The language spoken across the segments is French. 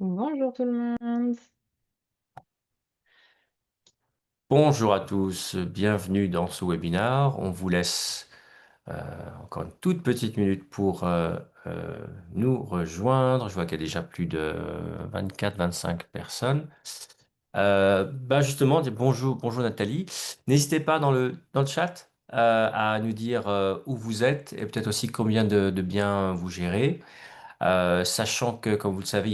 Bonjour tout le monde. Bonjour à tous, bienvenue dans ce webinaire. On vous laisse euh, encore une toute petite minute pour nous rejoindre. Je vois qu'il y a déjà plus de 24-25 personnes. Justement, bonjour, bonjour Nathalie. N'hésitez pas dans le chat à nous dire où vous êtes et peut-être aussi combien de biens vous gérez. Sachant que, comme vous le savez,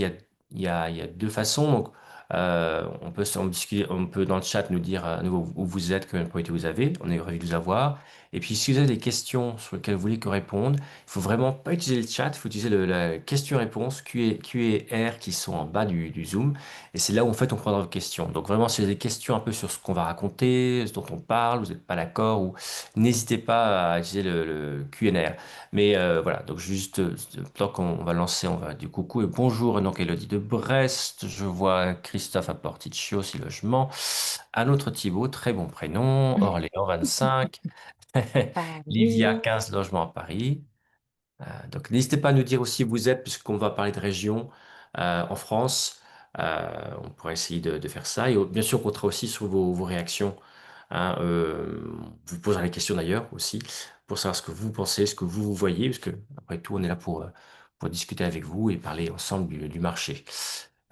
il y a deux façons. Donc, on peut dans le chat nous dire à nouveau où vous êtes, combien de points vous avez. On est ravi de vous avoir. Et puis, si vous avez des questions sur lesquelles vous voulez qu'on réponde, il faut vraiment pas utiliser le chat, il faut utiliser la question-réponse Q&R qui sont en bas du Zoom. Et c'est là où en fait on prendra vos questions. Donc vraiment, si vous avez des questions un peu sur ce qu'on va raconter, ce dont on parle, vous n'êtes pas d'accord, ou n'hésitez pas à utiliser le Q&R. Mais voilà, donc juste, tant qu'on va lancer, on va dire coucou et bonjour, donc Elodie de Brest, je vois Christophe à Porticcio, si logement, un autre Thibaut, très bon prénom, Orléans 25, Livia Paris. 15 logements à Paris. Donc n'hésitez pas à nous dire aussi où vous êtes, puisqu'on va parler de régions en France. On pourrait essayer de faire ça. Et bien sûr, on comptera aussi sur vos réactions. Hein, vous poserez les questions d'ailleurs aussi, pour savoir ce que vous pensez, ce que vous voyez, parce que après tout, on est là pour discuter avec vous et parler ensemble du marché.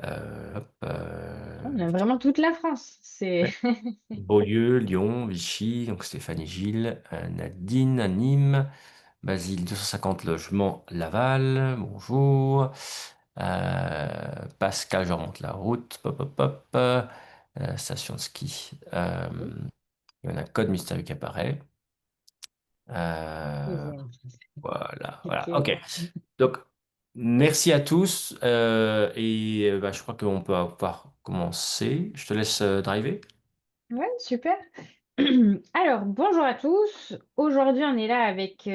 Hop, On a vraiment toute la France. C'est ouais. Beaulieu, Lyon, Vichy, donc Stéphanie Gilles, Nadine, Nîmes. Basile, 250 logements, Laval, bonjour. Pascal, je remonte la route, pop, pop, pop. Station de ski. Il y en a un code mystérieux qui apparaît. Euh, deuxième. voilà, voilà, Ok. ok. Donc, merci à tous. Je crois qu'on peut pouvoir commencer. Je te laisse driver. Ouais, super. Alors, bonjour à tous. Aujourd'hui, on est là avec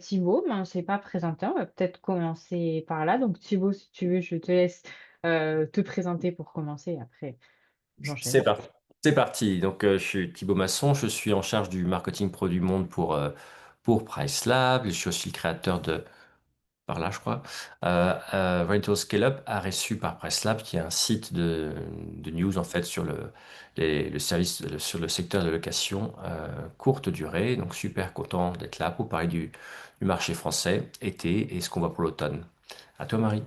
Thibaut, mais on ne s'est pas présenté. On va peut-être commencer par là. Donc, Thibaut, si tu veux, je te laisse te présenter pour commencer. Après, j'enchaîne. C'est parti. C'est parti. Donc, je suis Thibaut Masson. Je suis en charge du marketing produit monde pour PriceLab. Je suis aussi le créateur par là, je crois, Rental Scale Up a reçu par PriceLab, qui est un site de news, en fait, sur le service, sur le secteur de location courte durée. Donc, super content d'être là pour parler du marché français, été, et ce qu'on voit pour l'automne. À toi, Marie.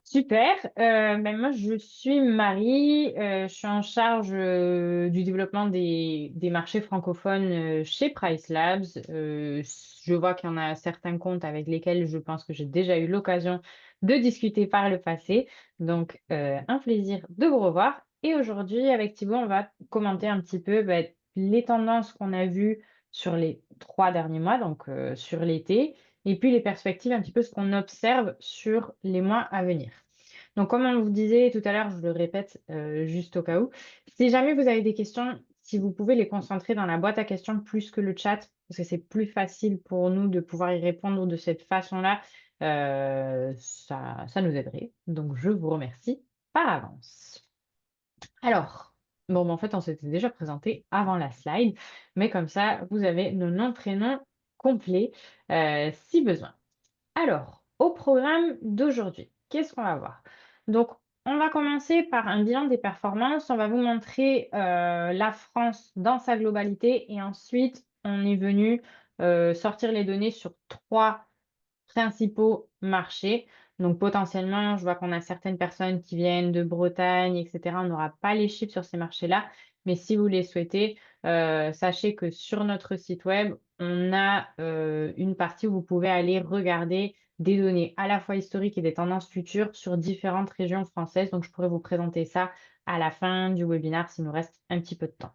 Super. Moi, je suis Marie. Je suis en charge du développement des marchés francophones chez Price Labs. Je vois qu'il y en a certains comptes avec lesquels je pense que j'ai déjà eu l'occasion de discuter par le passé. Donc, un plaisir de vous revoir. Et aujourd'hui, avec Thibaut, on va commenter un petit peu les tendances qu'on a vues sur les 3 derniers mois, donc sur l'été, et puis les perspectives, un petit peu ce qu'on observe sur les mois à venir. Donc, comme on vous disait tout à l'heure, je le répète juste au cas où, si jamais vous avez des questions, si vous pouvez les concentrer dans la boîte à questions plus que le chat, parce que c'est plus facile pour nous de pouvoir y répondre de cette façon-là, ça nous aiderait. Donc, je vous remercie par avance. Alors, bon, en fait, on s'était déjà présenté avant la slide, mais comme ça, vous avez nos noms, prénoms complets si besoin. Alors, au programme d'aujourd'hui, qu'est-ce qu'on va voir? Donc, on va commencer par un bilan des performances. On va vous montrer la France dans sa globalité et ensuite, on est venu sortir les données sur trois principaux marchés. Donc, potentiellement, je vois qu'on a certaines personnes qui viennent de Bretagne, etc. On n'aura pas les chiffres sur ces marchés-là, mais si vous les souhaitez, sachez que sur notre site web, on a une partie où vous pouvez aller regarder des données à la fois historiques et des tendances futures sur différentes régions françaises. Donc, je pourrais vous présenter ça à la fin du webinaire s'il nous reste un petit peu de temps.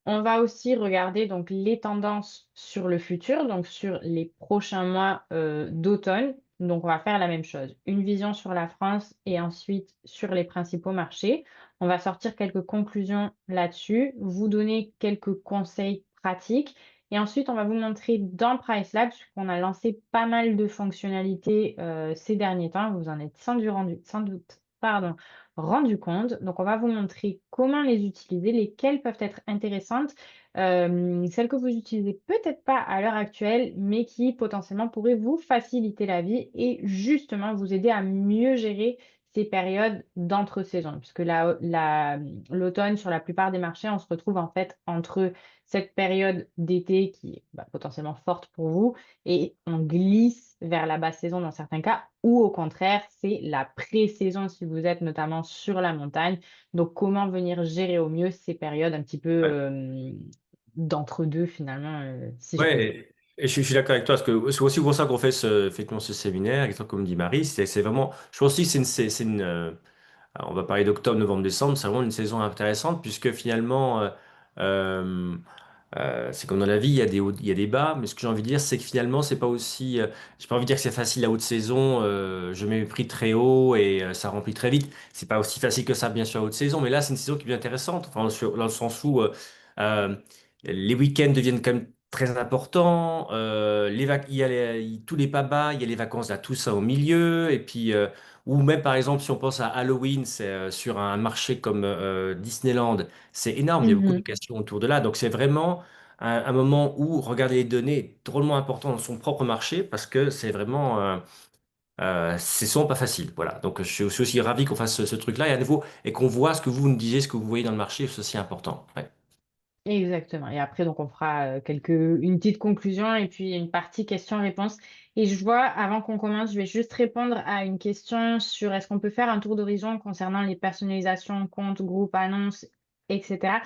On va aussi regarder donc les tendances sur le futur, donc sur les prochains mois d'automne. Donc, on va faire la même chose. Une vision sur la France et ensuite sur les principaux marchés. On va sortir quelques conclusions là-dessus, vous donner quelques conseils pratiques. Et ensuite, on va vous montrer dans Price Labs qu'on a lancé pas mal de fonctionnalités ces derniers temps. Vous en êtes sans doute, pardon, rendu compte. Donc, on va vous montrer comment les utiliser, lesquelles peuvent être intéressantes, celles que vous utilisez peut-être pas à l'heure actuelle, mais qui potentiellement pourraient vous faciliter la vie et justement vous aider à mieux gérer ces périodes d'entre-saison, puisque l'automne, sur la plupart des marchés, on se retrouve en fait entre cette période d'été qui est potentiellement forte pour vous et on glisse vers la basse saison dans certains cas, ou au contraire, c'est la pré-saison si vous êtes notamment sur la montagne. Donc, comment venir gérer au mieux ces périodes un petit peu d'entre-deux finalement, si je puis dire. Ouais, et je suis d'accord avec toi, parce que c'est aussi pour ça qu'on fait effectivement ce séminaire, exactement comme dit Marie, c'est vraiment, je pense aussi que alors, on va parler d'octobre, novembre, décembre, c'est vraiment une saison intéressante, puisque finalement, euh, c'est comme dans la vie, il y a des hauts, il y a des bas, mais ce que j'ai envie de dire, c'est que finalement, c'est pas aussi, j'ai pas envie de dire que c'est facile la haute saison, je mets mes prix très haut et ça remplit très vite. C'est pas aussi facile que ça, bien sûr, la haute saison, mais là, c'est une saison qui est bien intéressante, enfin, dans le sens où euh, les week-ends deviennent quand même très importants, il y a tous les pas bas, il y a les vacances, là, tout ça au milieu, et puis, ou même par exemple, si on pense à Halloween, c'est sur un marché comme Disneyland, c'est énorme, il y a beaucoup de Mhm. questions autour de là. Donc c'est vraiment un moment où regarder les données est drôlement important dans son propre marché parce que c'est vraiment, c'est souvent pas facile. Voilà. Donc je suis aussi ravi qu'on fasse ce truc-là et à nouveau et qu'on voit ce que vous nous disiez, ce que vous voyez dans le marché, c'est aussi important. Ouais. Exactement. Et après, donc, on fera une petite conclusion et puis une partie questions-réponses. Et je vois, avant qu'on commence, je vais juste répondre à une question sur est-ce qu'on peut faire un tour d'horizon concernant les personnalisations, comptes, groupes, annonces, etc.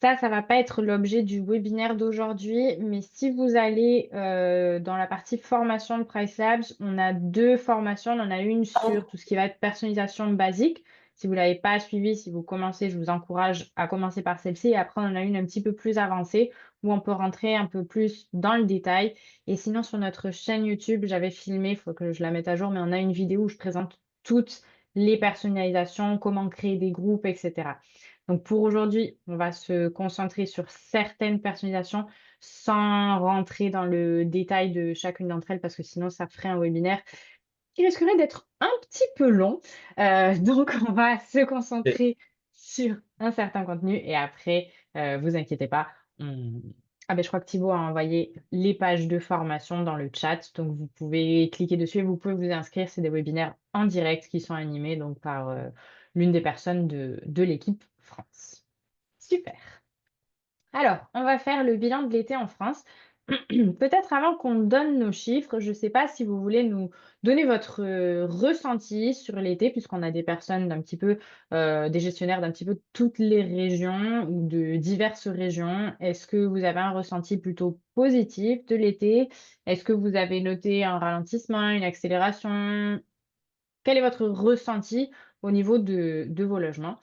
Ça va pas être l'objet du webinaire d'aujourd'hui, mais si vous allez dans la partie formation de Price Labs, on a deux formations. On en a une sur tout ce qui va être personnalisation basique. Si vous ne l'avez pas suivi, si vous commencez, je vous encourage à commencer par celle-ci. Et après, on en a une un petit peu plus avancée où on peut rentrer un peu plus dans le détail. Et sinon, sur notre chaîne YouTube, j'avais filmé, il faut que je la mette à jour, mais on a une vidéo où je présente toutes les personnalisations, comment créer des groupes, etc. Donc pour aujourd'hui, on va se concentrer sur certaines personnalisations sans rentrer dans le détail de chacune d'entre elles parce que sinon ça ferait un webinaire qui risquerait d'être un petit peu long. Donc on va se Et- concentrer sur un certain contenu et après, vous inquiétez pas. Ah ben, je crois que Thibaut a envoyé les pages de formation dans le chat, donc vous pouvez cliquer dessus et vous pouvez vous inscrire. C'est des webinaires en direct qui sont animés donc par l'une des personnes de l'équipe France. Super. Alors, on va faire le bilan de l'été en France. Peut-être avant qu'on donne nos chiffres, je ne sais pas si vous voulez nous donner votre ressenti sur l'été, puisqu'on a des personnes d'un petit peu, des gestionnaires d'un petit peu toutes les régions ou de diverses régions. Est-ce que vous avez un ressenti plutôt positif de l'été? Est-ce que vous avez noté un ralentissement, une accélération? Quel est votre ressenti au niveau de vos logements?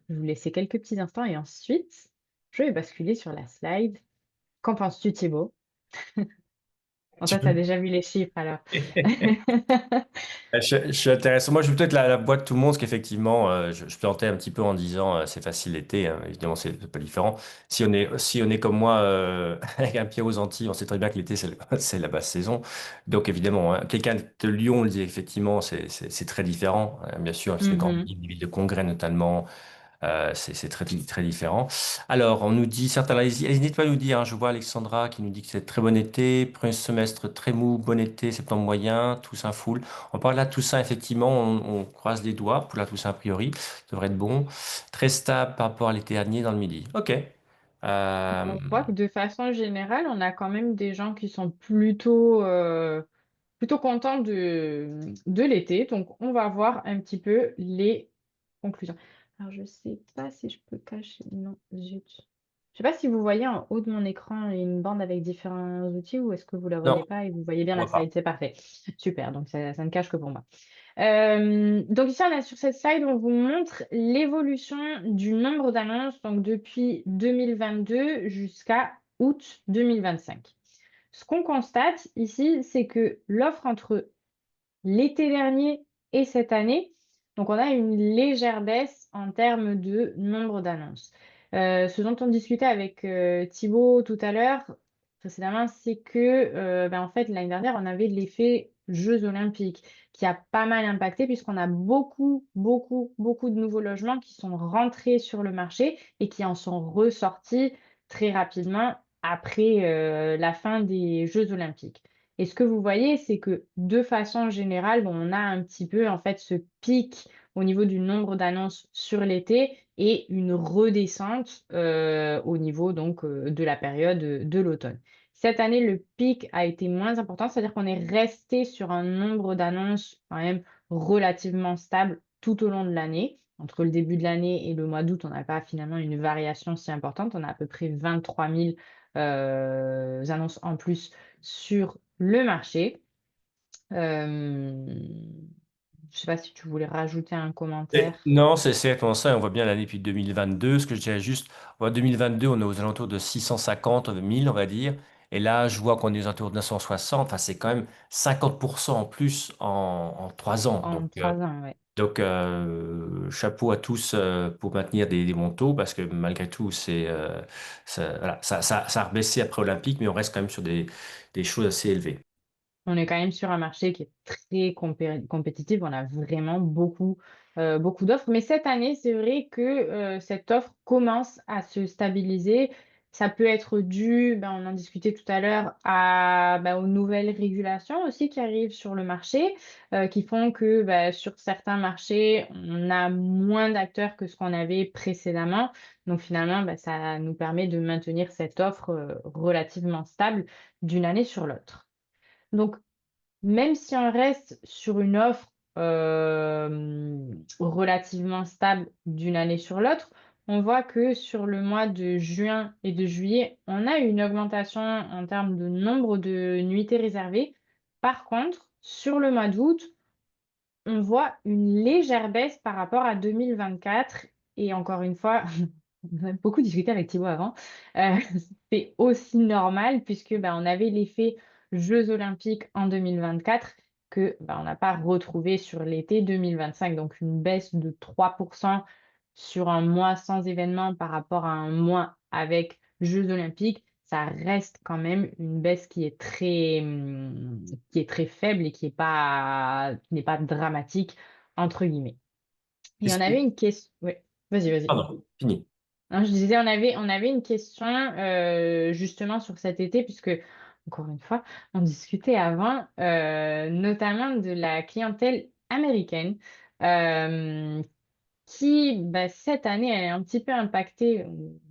Je vais vous laisser quelques petits instants et ensuite, je vais basculer sur la slide. Qu'en penses-tu, Thibaut? En Tu toi, tu as peux. déjà vu les chiffres alors. Je suis intéressant. Moi, je vais peut-être la boîte de tout le monde, parce qu'effectivement, je plantais un petit peu en disant c'est facile l'été. Hein. Évidemment, c'est pas différent. Si on est comme moi, avec un pied aux Antilles, on sait très bien que l'été, c'est la basse saison. Donc, évidemment, hein, quelqu'un de Lyon le dit effectivement, c'est très différent. Bien sûr, c'est des grandes Mhm. villes, des villes de congrès notamment. C'est très, très différent. Alors, on nous dit, certains, n'hésitez pas à nous dire, hein, je vois Alexandra qui nous dit que c'est très bon été, premier semestre très mou, bon été, septembre moyen, Toussaint full. On parle là de Toussaint, effectivement, on croise les doigts pour la Toussaint a priori, ça devrait être bon. Très stable par rapport à l'été dernier dans le midi. Ok. On voit que de façon générale, on a quand même des gens qui sont plutôt contents de l'été. Donc, on va voir un petit peu les conclusions. Alors, je ne sais pas si je peux cacher. Non, zut. Je ne sais pas si vous voyez en haut de mon écran une bande avec différents outils ou est-ce que vous ne la voyez Non, pas et vous voyez bien on la va pas. slide. C'est parfait. Super. Donc, ça ne cache que pour moi. Donc ici, on a sur cette slide, on vous montre l'évolution du nombre d'annonces donc depuis 2022 jusqu'à août 2025. Ce qu'on constate ici, c'est que l'offre entre l'été dernier et cette année, donc on a une légère baisse en termes de nombre d'annonces. Ce dont on discutait avec Thibaut tout à l'heure, précédemment, c'est que en fait, l'année dernière, on avait l'effet Jeux olympiques qui a pas mal impacté puisqu'on a beaucoup, beaucoup, beaucoup de nouveaux logements qui sont rentrés sur le marché et qui en sont ressortis très rapidement après la fin des Jeux olympiques. Et ce que vous voyez, c'est que de façon générale, bon, on a un petit peu en fait ce pic au niveau du nombre d'annonces sur l'été et une redescente au niveau donc de la période de l'automne. Cette année, le pic a été moins important, c'est-à-dire qu'on est resté sur un nombre d'annonces quand même relativement stable tout au long de l'année. Entre le début de l'année et le mois d'août, on n'a pas finalement une variation si importante. On a à peu près 23 000 annonces en plus sur le marché. Je ne sais pas si tu voulais rajouter un commentaire Non, c'est exactement ça. On voit bien l'année depuis 2022. Ce que je dirais juste, on voit 2022, on est aux alentours de 650 000, on va dire. Et là, je vois qu'on est aux alentours de 960. Enfin, c'est quand même 50% en plus en 3 ans. en 3 ans, ouais. Chapeau à tous pour maintenir des bons taux parce que malgré tout, voilà, ça a rebaissé après Olympique, mais on reste quand même sur des choses assez élevées. On est quand même sur un marché qui est très compétitif. On a vraiment beaucoup d'offres. Mais cette année, c'est vrai que cette offre commence à se stabiliser. Ça peut être dû, ben, on en discutait tout à l'heure, aux nouvelles régulations aussi qui arrivent sur le marché, qui font que sur certains marchés, on a moins d'acteurs que ce qu'on avait précédemment. Donc finalement, ça nous permet de maintenir cette offre relativement stable d'une année sur l'autre. Donc, même si on reste sur une offre, relativement stable d'une année sur l'autre, on voit que sur le mois de juin et de juillet, on a une augmentation en termes de nombre de nuitées réservées. Par contre, sur le mois d'août, on voit une légère baisse par rapport à 2024 et encore une fois, on a beaucoup discuté avec Thibaut avant, heu, c'est aussi normal puisque, on avait l'effet Jeux olympiques en 2024 que, on n'a pas retrouvé sur l'été 2025. Donc une baisse de 3 sur un mois sans événement par rapport à un mois avec Jeux olympiques, ça reste quand même une baisse qui est très faible et qui n'est pas «dramatique» entre guillemets. Et Est-ce on avait que- une question. Oui, vas-y, vas-y. Pardon, fini. Non, je disais, on avait une question justement sur cet été, puisque, encore une fois, on discutait avant, notamment de la clientèle américaine, euh, qui, cette année, elle est un petit peu impactée,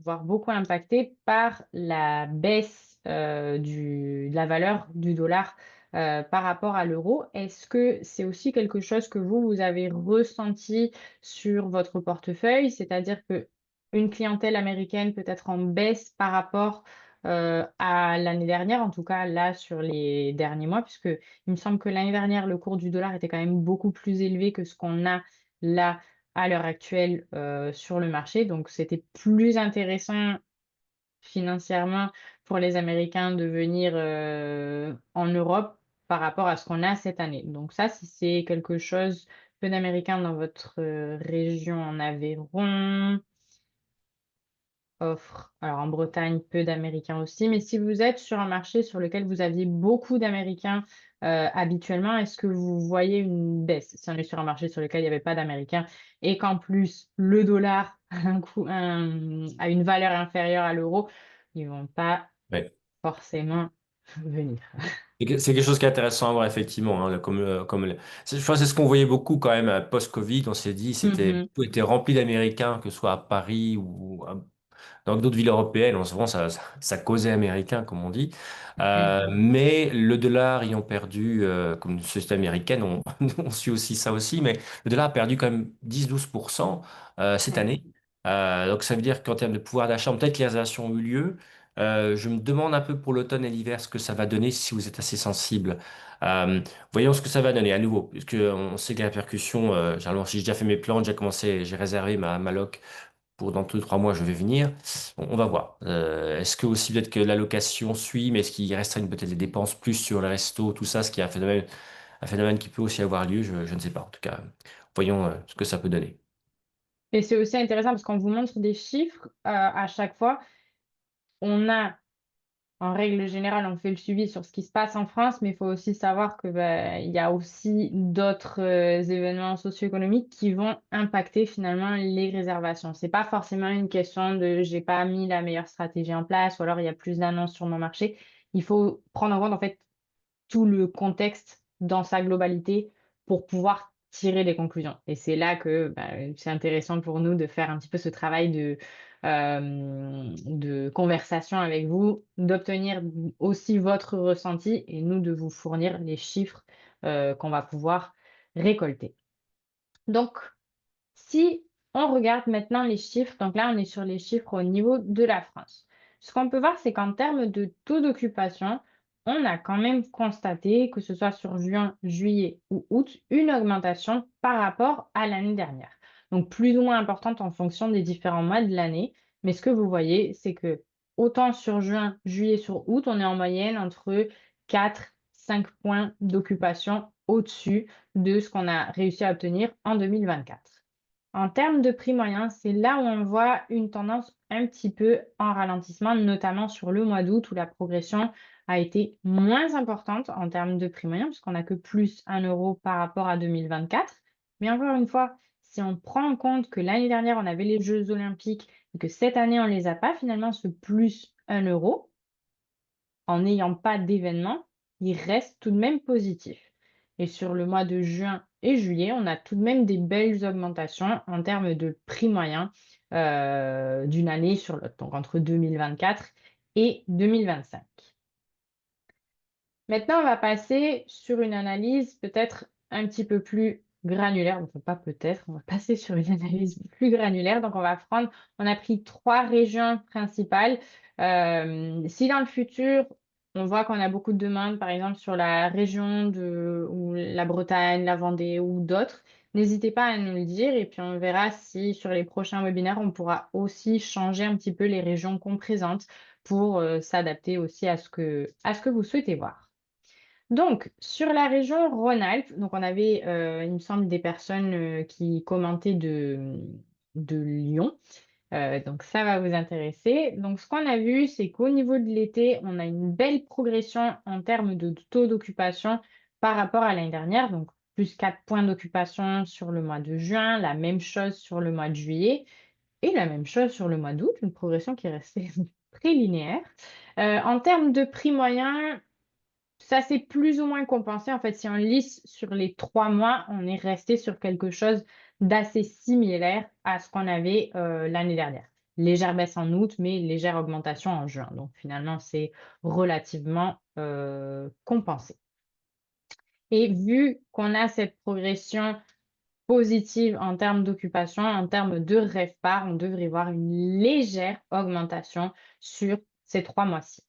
voire beaucoup impactée par la baisse de la valeur du dollar par rapport à l'euro. Est-ce que c'est aussi quelque chose que vous avez ressenti sur votre portefeuille? C'est-à-dire que une clientèle américaine peut être en baisse par rapport à l'année dernière, en tout cas là sur les derniers mois, puisque il me semble que l'année dernière, le cours du dollar était quand même beaucoup plus élevé que ce qu'on a là à l'heure actuelle, sur le marché. Donc c'était plus intéressant financièrement pour les Américains de venir, en Europe par rapport à ce qu'on a cette année. Donc ça, si c'est quelque chose, peu d'Américains dans votre, région en Aveyron, offre alors en Bretagne, peu d'Américains aussi, mais si vous êtes sur un marché sur lequel vous aviez beaucoup d'Américains, habituellement, est-ce que vous voyez une baisse? Si on est sur un marché sur lequel il y avait pas d'Américains et qu'en plus le dollar a une valeur inférieure à l'euro, ils vont pas Ouais. forcément venir. C'est quelque chose qui est intéressant à voir, effectivement, hein, je pense que c'est ce qu'on voyait beaucoup quand même post-Covid. On s'est dit, Mmh. tout était rempli d'Américains, que ce soit à Paris ou dans d'autres villes européennes. Souvent, ça causait américain, comme on dit. Mais le dollar ayant perdu, comme une société américaine, on suit aussi ça aussi, mais le dollar a perdu quand même 10-12% cette Ouais. année. Donc ça veut dire qu'en termes de pouvoir d'achat, peut-être que les réservations ont eu lieu. Je me demande un peu pour l'automne et l'hiver ce que ça va donner si vous êtes assez sensible. Voyons ce que ça va donner à nouveau, puisque on sait que la répercussion, généralement, si j'ai déjà fait mes plans, j'ai réservé ma loc pour dans 2-3 mois, je vais venir. On va voir. Est-ce que aussi peut-être que l'allocation suit, mais est-ce qu'il restreint peut-être les dépenses plus sur le resto, tout ça, ce qui est un phénomène qui peut aussi avoir lieu, je ne sais pas. En tout cas, voyons ce que ça peut donner. Et c'est aussi intéressant parce qu'on vous montre des chiffres, à chaque fois. On a En règle générale, on fait le suivi sur ce qui se passe en France, mais il faut aussi savoir que, il y a aussi d'autres, événements socio-économiques qui vont impacter finalement les réservations. C'est pas forcément une question de: «J'ai pas mis la meilleure stratégie en place» ou alors «Il y a plus d'annonces sur mon marché». Il faut prendre en compte, en fait, tout le contexte dans sa globalité pour pouvoir tirer des conclusions. Et c'est là que bah, c'est intéressant pour nous de faire un petit peu ce travail de conversation avec vous, d'obtenir aussi votre ressenti et nous de vous fournir les chiffres qu'on va pouvoir récolter. Donc, si on regarde maintenant les chiffres, donc là, on est sur les chiffres au niveau de la France. Ce qu'on peut voir, c'est qu'en termes de taux d'occupation, on a quand même constaté, que ce soit sur juin, juillet ou août, une augmentation par rapport à l'année dernière. Donc plus ou moins importante en fonction des différents mois de l'année. Mais ce que vous voyez, c'est que autant sur juin, juillet, sur août, on est en moyenne entre 4, 5 points d'occupation au-dessus de ce qu'on a réussi à obtenir en 2024. En termes de prix moyen, c'est là où on voit une tendance un petit peu en ralentissement, notamment sur le mois d'août où la progression a été moins importante en termes de prix moyen, puisqu'on n'a que plus 1 € par rapport à 2024. Mais encore une fois, si on prend en compte que l'année dernière, on avait les Jeux olympiques et que cette année, on ne les a pas, finalement, ce plus 1 € en n'ayant pas d'événement, il reste tout de même positif. Et sur le mois de juin et juillet, on a tout de même des belles augmentations en termes de prix moyen d'une année sur l'autre, donc entre 2024 et 2025. Maintenant, on va passer sur une analyse peut-être un petit peu plus granulaire. Enfin, pas peut-être, on va passer sur une analyse plus granulaire. Donc, on a pris 3 régions principales. Si dans le futur, on voit qu'on a beaucoup de demandes, par exemple sur la région de ou la Bretagne, la Vendée ou d'autres, n'hésitez pas à nous le dire et puis on verra si sur les prochains webinaires, on pourra aussi changer un petit peu les régions qu'on présente pour s'adapter aussi à ce que vous souhaitez voir. Donc, sur la région Rhône-Alpes, donc on avait, il me semble, des personnes qui commentaient de Lyon. Donc ça va vous intéresser. Donc ce qu'on a vu, c'est qu'au niveau de l'été, on a une belle progression en termes de taux d'occupation par rapport à l'année dernière. Donc plus 4 points d'occupation sur le mois de juin, la même chose sur le mois de juillet et la même chose sur le mois d'août, une progression qui est restée très linéaire. En termes de prix moyen, ça s'est plus ou moins compensé. En fait, si on lisse sur les 3 mois, on est resté sur quelque chose d'assez similaire à ce qu'on avait l'année dernière. Légère baisse en août, mais légère augmentation en juin. Donc finalement, c'est relativement compensé. Et vu qu'on a cette progression positive en termes d'occupation, en termes de RevPAR, on devrait voir une légère augmentation sur ces 3 mois-ci.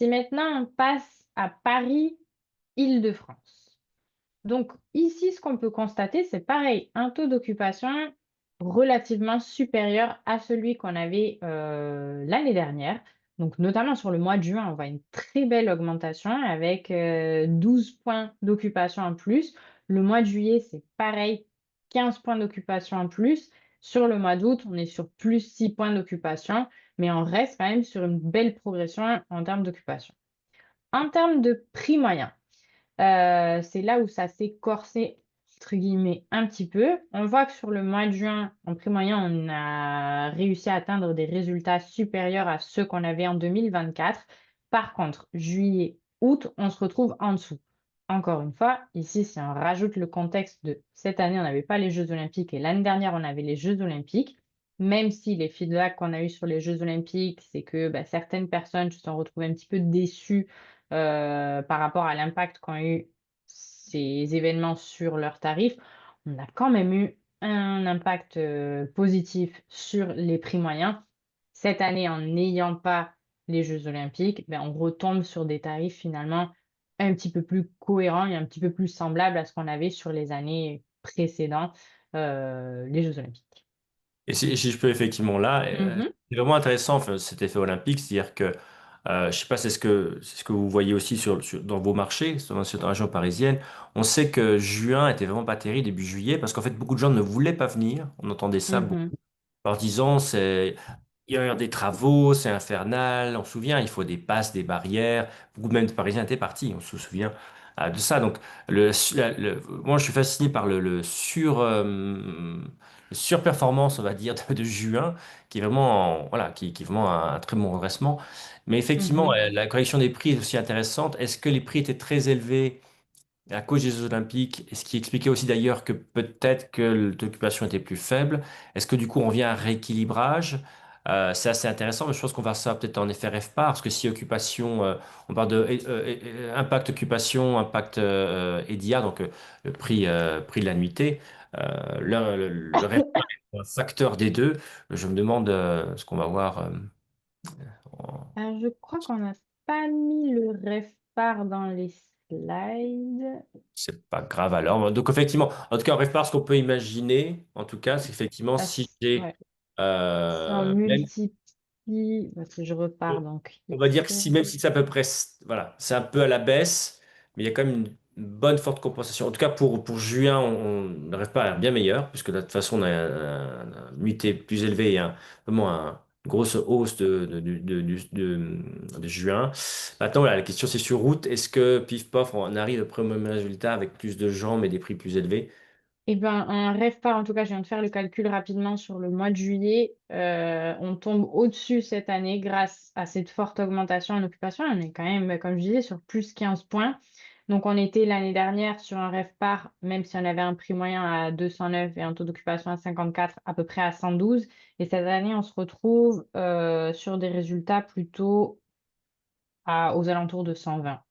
Si maintenant on passe à Paris, Île-de-France. Donc ici, ce qu'on peut constater, c'est pareil, un taux d'occupation relativement supérieur à celui qu'on avait l'année dernière. Donc notamment sur le mois de juin, on voit une très belle augmentation avec 12 points d'occupation en plus. Le mois de juillet, c'est pareil, 15 points d'occupation en plus. Sur le mois d'août, on est sur plus 6 points d'occupation, mais on reste quand même sur une belle progression en termes d'occupation. En termes de prix moyen, c'est là où ça s'est corsé, entre guillemets, un petit peu. On voit que sur le mois de juin, en prix moyen, on a réussi à atteindre des résultats supérieurs à ceux qu'on avait en 2024. Par contre, juillet, août, on se retrouve en dessous. Encore une fois, ici, si on rajoute le contexte de cette année, on n'avait pas les Jeux olympiques et l'année dernière, on avait les Jeux olympiques. Même si les feedbacks qu'on a eu sur les Jeux olympiques, c'est que bah, certaines personnes se sont retrouvées un petit peu déçues par rapport à l'impact qu'ont eu ces événements sur leurs tarifs, on a quand même eu un impact positif sur les prix moyens. Cette année, en n'ayant pas les Jeux olympiques, ben, on retombe sur des tarifs finalement un petit peu plus cohérents et un petit peu plus semblables à ce qu'on avait sur les années précédentes, les Jeux olympiques. Et si je peux effectivement là, Mhm, c'est vraiment intéressant enfin, cet effet olympique, c'est-à-dire que, je ne sais pas, c'est ce que vous voyez aussi dans vos marchés, sur la région parisienne. On sait que juin était vraiment pas terrible, début juillet, parce qu'en fait, beaucoup de gens ne voulaient pas venir. On entendait ça beaucoup, mhm. en disant, il y a des travaux, c'est infernal. On se souvient, il faut des passes, des barrières. Beaucoup même de Parisiens étaient partis, on se souvient. de ça. Donc, moi, je suis fasciné par le surperformance, on va dire, de juin, qui est vraiment, voilà, qui est vraiment un très bon redressement. Mais effectivement, Mhm. la correction des prix est aussi intéressante. Est-ce que les prix étaient très élevés à cause des Jeux Olympiques, et ce qui expliquait aussi d'ailleurs que peut-être que l'occupation était plus faible? Est-ce que du coup on vient à un rééquilibrage? C'est assez intéressant, mais je pense qu'on va ça peut-être en effet rêve pas, parce que si occupation, on parle de impact occupation, impact EDIA, donc prix de la nuitée, le rêve est un facteur des deux. Je me demande ce qu'on va voir. Je crois qu'on n'a pas mis le REFPAR dans les slides. C'est pas grave alors. Donc effectivement, en tout cas, on répare ce qu'on peut imaginer. En tout cas, c'est effectivement si j'ai Ouais. Si on même multiplie, parce que je repars donc on va dire que si même ici. si c'est à peu près voilà, c'est un peu à la baisse, mais il y a quand même une bonne forte compensation. En tout cas, pour juin, on n'arrive pas à être bien meilleur, puisque de toute façon, on a un nuitée plus élevée et vraiment une grosse hausse de juin. Maintenant, voilà, la question c'est sur route, est-ce que pif pof, on arrive au premier résultat avec plus de gens mais des prix plus élevés? Eh ben, un rêve pas, en tout cas, je viens de faire le calcul rapidement sur le mois de juillet. On tombe au-dessus cette année grâce à cette forte augmentation en occupation. On est quand même, comme je disais, sur plus 15 points. Donc, on était l'année dernière sur un rêve par, même si on avait un prix moyen à 209 et un taux d'occupation à 54, à peu près à 112. Et cette année, on se retrouve sur des résultats plutôt aux alentours de 120.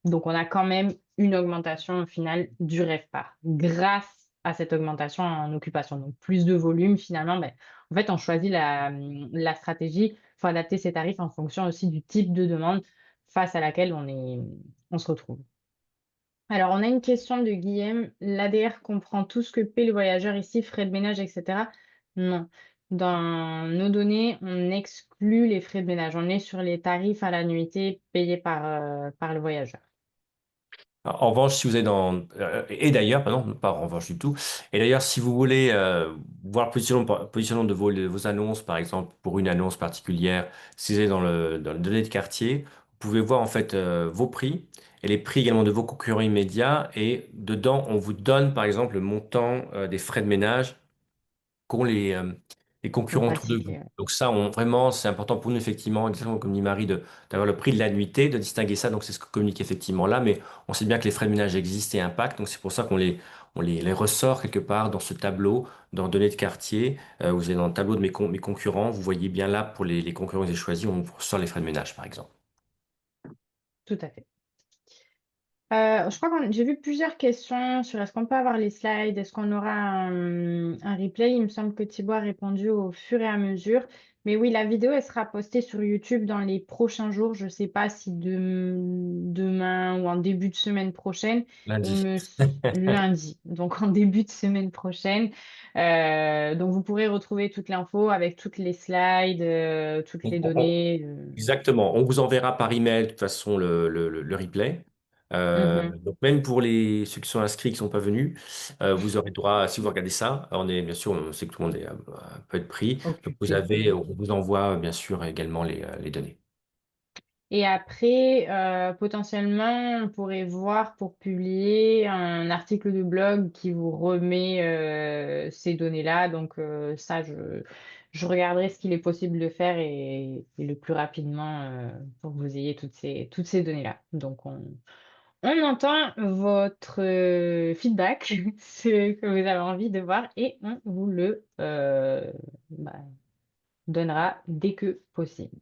Donc, on a quand même une augmentation au final du RevPAR grâce à cette augmentation en occupation. Donc, plus de volume, finalement, ben, en fait, on choisit la stratégie. Il faut adapter ses tarifs en fonction aussi du type de demande face à laquelle on se retrouve. Alors, on a une question de Guillaume. L'ADR comprend tout ce que paie le voyageur ici, frais de ménage, etc. Non. Dans nos données, on exclut les frais de ménage. On est sur les tarifs à la nuitée payés par le voyageur. En revanche, si vous êtes et d'ailleurs, pardon, pas en revanche du tout. Et d'ailleurs, si vous voulez voir le positionnement de vos annonces, par exemple, pour une annonce particulière, si vous êtes dans le données de quartier, vous pouvez voir en fait vos prix et les prix également de vos concurrents immédiats. Et dedans, on vous donne, par exemple, le montant des frais de ménage qu'ont les Pour concurrents autour de vous. pratiquer. Ouais. Donc ça, vraiment, c'est important pour nous, effectivement, exactement comme dit Marie, d'avoir le prix de la nuitée, de distinguer ça. Donc c'est ce que communique effectivement là, mais on sait bien que les frais de ménage existent et impactent. Donc c'est pour ça qu'on les ressort quelque part dans ce tableau, dans données de quartier. Vous êtes dans le tableau de mes concurrents. Vous voyez bien là, pour les concurrents que j'ai choisis, on ressort les frais de ménage, par exemple. Tout à fait. Je crois que j'ai vu plusieurs questions sur est-ce qu'on peut avoir les slides, est-ce qu'on aura un replay. Il me semble que Thibaut a répondu au fur et à mesure. Mais oui, la vidéo, elle sera postée sur YouTube dans les prochains jours. Je ne sais pas si demain ou en début de semaine prochaine. Lundi. Lundi, donc en début de semaine prochaine. Donc vous pourrez retrouver toute l'info avec toutes les slides, toutes les données. Exactement. On vous enverra par email de toute façon le replay. Mhm. Donc même pour ceux qui sont inscrits, qui ne sont pas venus, vous aurez droit, si vous regardez ça, on est bien sûr, on sait que tout le monde est un peu de prix. Donc Occupé. on vous envoie bien sûr également les données. Et après, potentiellement, on pourrait voir pour publier un article de blog qui vous remet ces données-là. Donc ça, je regarderai ce qu'il est possible de faire et le plus rapidement pour que vous ayez toutes ces données-là. Donc on entend votre feedback, ce que vous avez envie de voir, et on vous le bah, donnera dès que possible.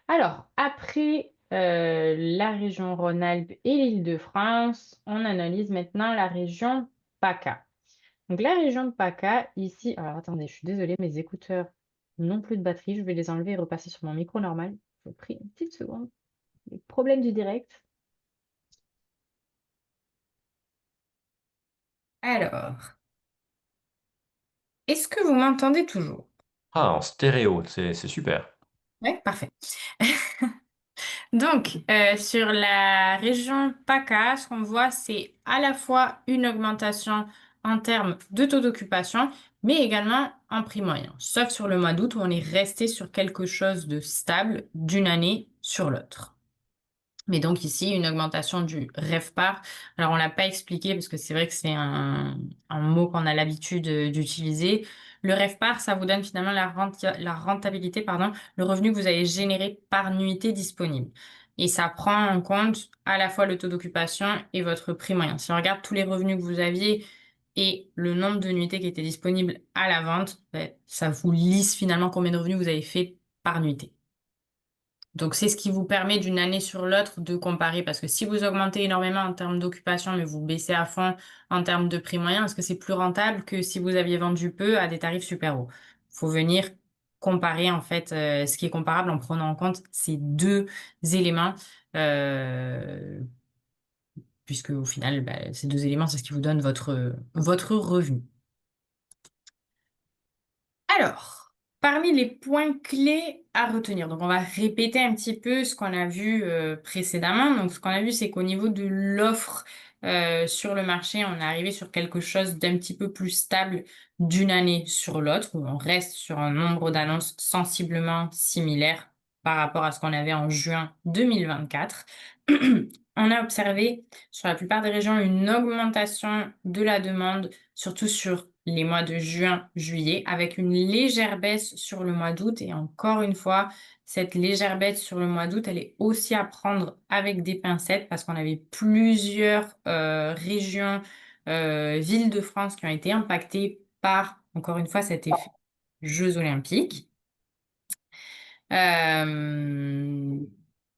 Alors, après la région Rhône-Alpes et l'Île-de-France, on analyse maintenant la région PACA. Donc, la région PACA, ici, alors attendez, je suis désolée, mes écouteurs n'ont plus de batterie, je vais les enlever et repasser sur mon micro normal. Je vous prie une petite seconde. Les problèmes du direct. Alors, est-ce que vous m'entendez toujours? Ah, en stéréo, c'est super. Oui, parfait. Donc, sur la région PACA, ce qu'on voit, c'est à la fois une augmentation en termes de taux d'occupation, mais également en prix moyen. Sauf sur le mois d'août où on est resté sur quelque chose de stable d'une année sur l'autre. Mais donc ici, une augmentation du RevPAR. Alors, on l'a pas expliqué parce que c'est vrai que c'est un mot qu'on a l'habitude d'utiliser. Le RevPAR, ça vous donne finalement la rentabilité, pardon, le revenu que vous avez généré par nuitée disponible. Et ça prend en compte à la fois le taux d'occupation et votre prix moyen. Si on regarde tous les revenus que vous aviez et le nombre de nuitées qui étaient disponibles à la vente, ben, ça vous lisse finalement combien de revenus vous avez fait par nuitée. Donc, c'est ce qui vous permet d'une année sur l'autre de comparer. Parce que si vous augmentez énormément en termes d'occupation, mais vous baissez à fond en termes de prix moyen, est-ce que c'est plus rentable que si vous aviez vendu peu à des tarifs super hauts? Il faut venir comparer, en fait, ce qui est comparable en prenant en compte ces deux éléments, euh, puisque au final, bah, ces deux éléments, c'est ce qui vous donne votre revenu. Alors, parmi les points clés à retenir, donc on va répéter un petit peu ce qu'on a vu précédemment. Donc, ce qu'on a vu, c'est qu'au niveau de l'offre sur le marché, on est arrivé sur quelque chose d'un petit peu plus stable d'une année sur l'autre, où on reste sur un nombre d'annonces sensiblement similaire par rapport à ce qu'on avait en juin 2024. On a observé sur la plupart des régions une augmentation de la demande, surtout sur les mois de juin, juillet, avec une légère baisse sur le mois d'août. Et encore une fois, cette légère baisse sur le mois d'août, elle est aussi à prendre avec des pincettes parce qu'on avait plusieurs régions, villes de France qui ont été impactées par, encore une fois, cet effet Jeux olympiques. Euh,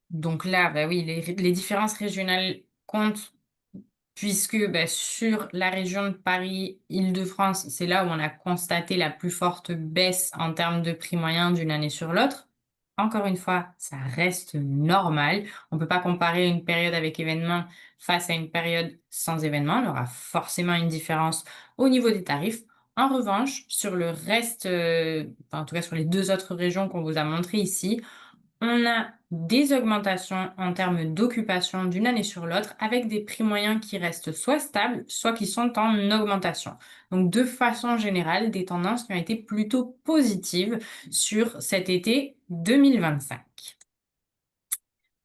donc là, bah oui, les différences régionales comptent puisque bah, sur la région de Paris, Île-de-France, c'est là où on a constaté la plus forte baisse en termes de prix moyen d'une année sur l'autre. Encore une fois, ça reste normal. On ne peut pas comparer une période avec événement face à une période sans événement. On aura forcément une différence au niveau des tarifs. En revanche, sur le reste, enfin, en tout cas sur les deux autres régions qu'on vous a montrées ici, on a des augmentations en termes d'occupation d'une année sur l'autre avec des prix moyens qui restent soit stables, soit qui sont en augmentation. Donc, de façon générale, des tendances qui ont été plutôt positives sur cet été 2025.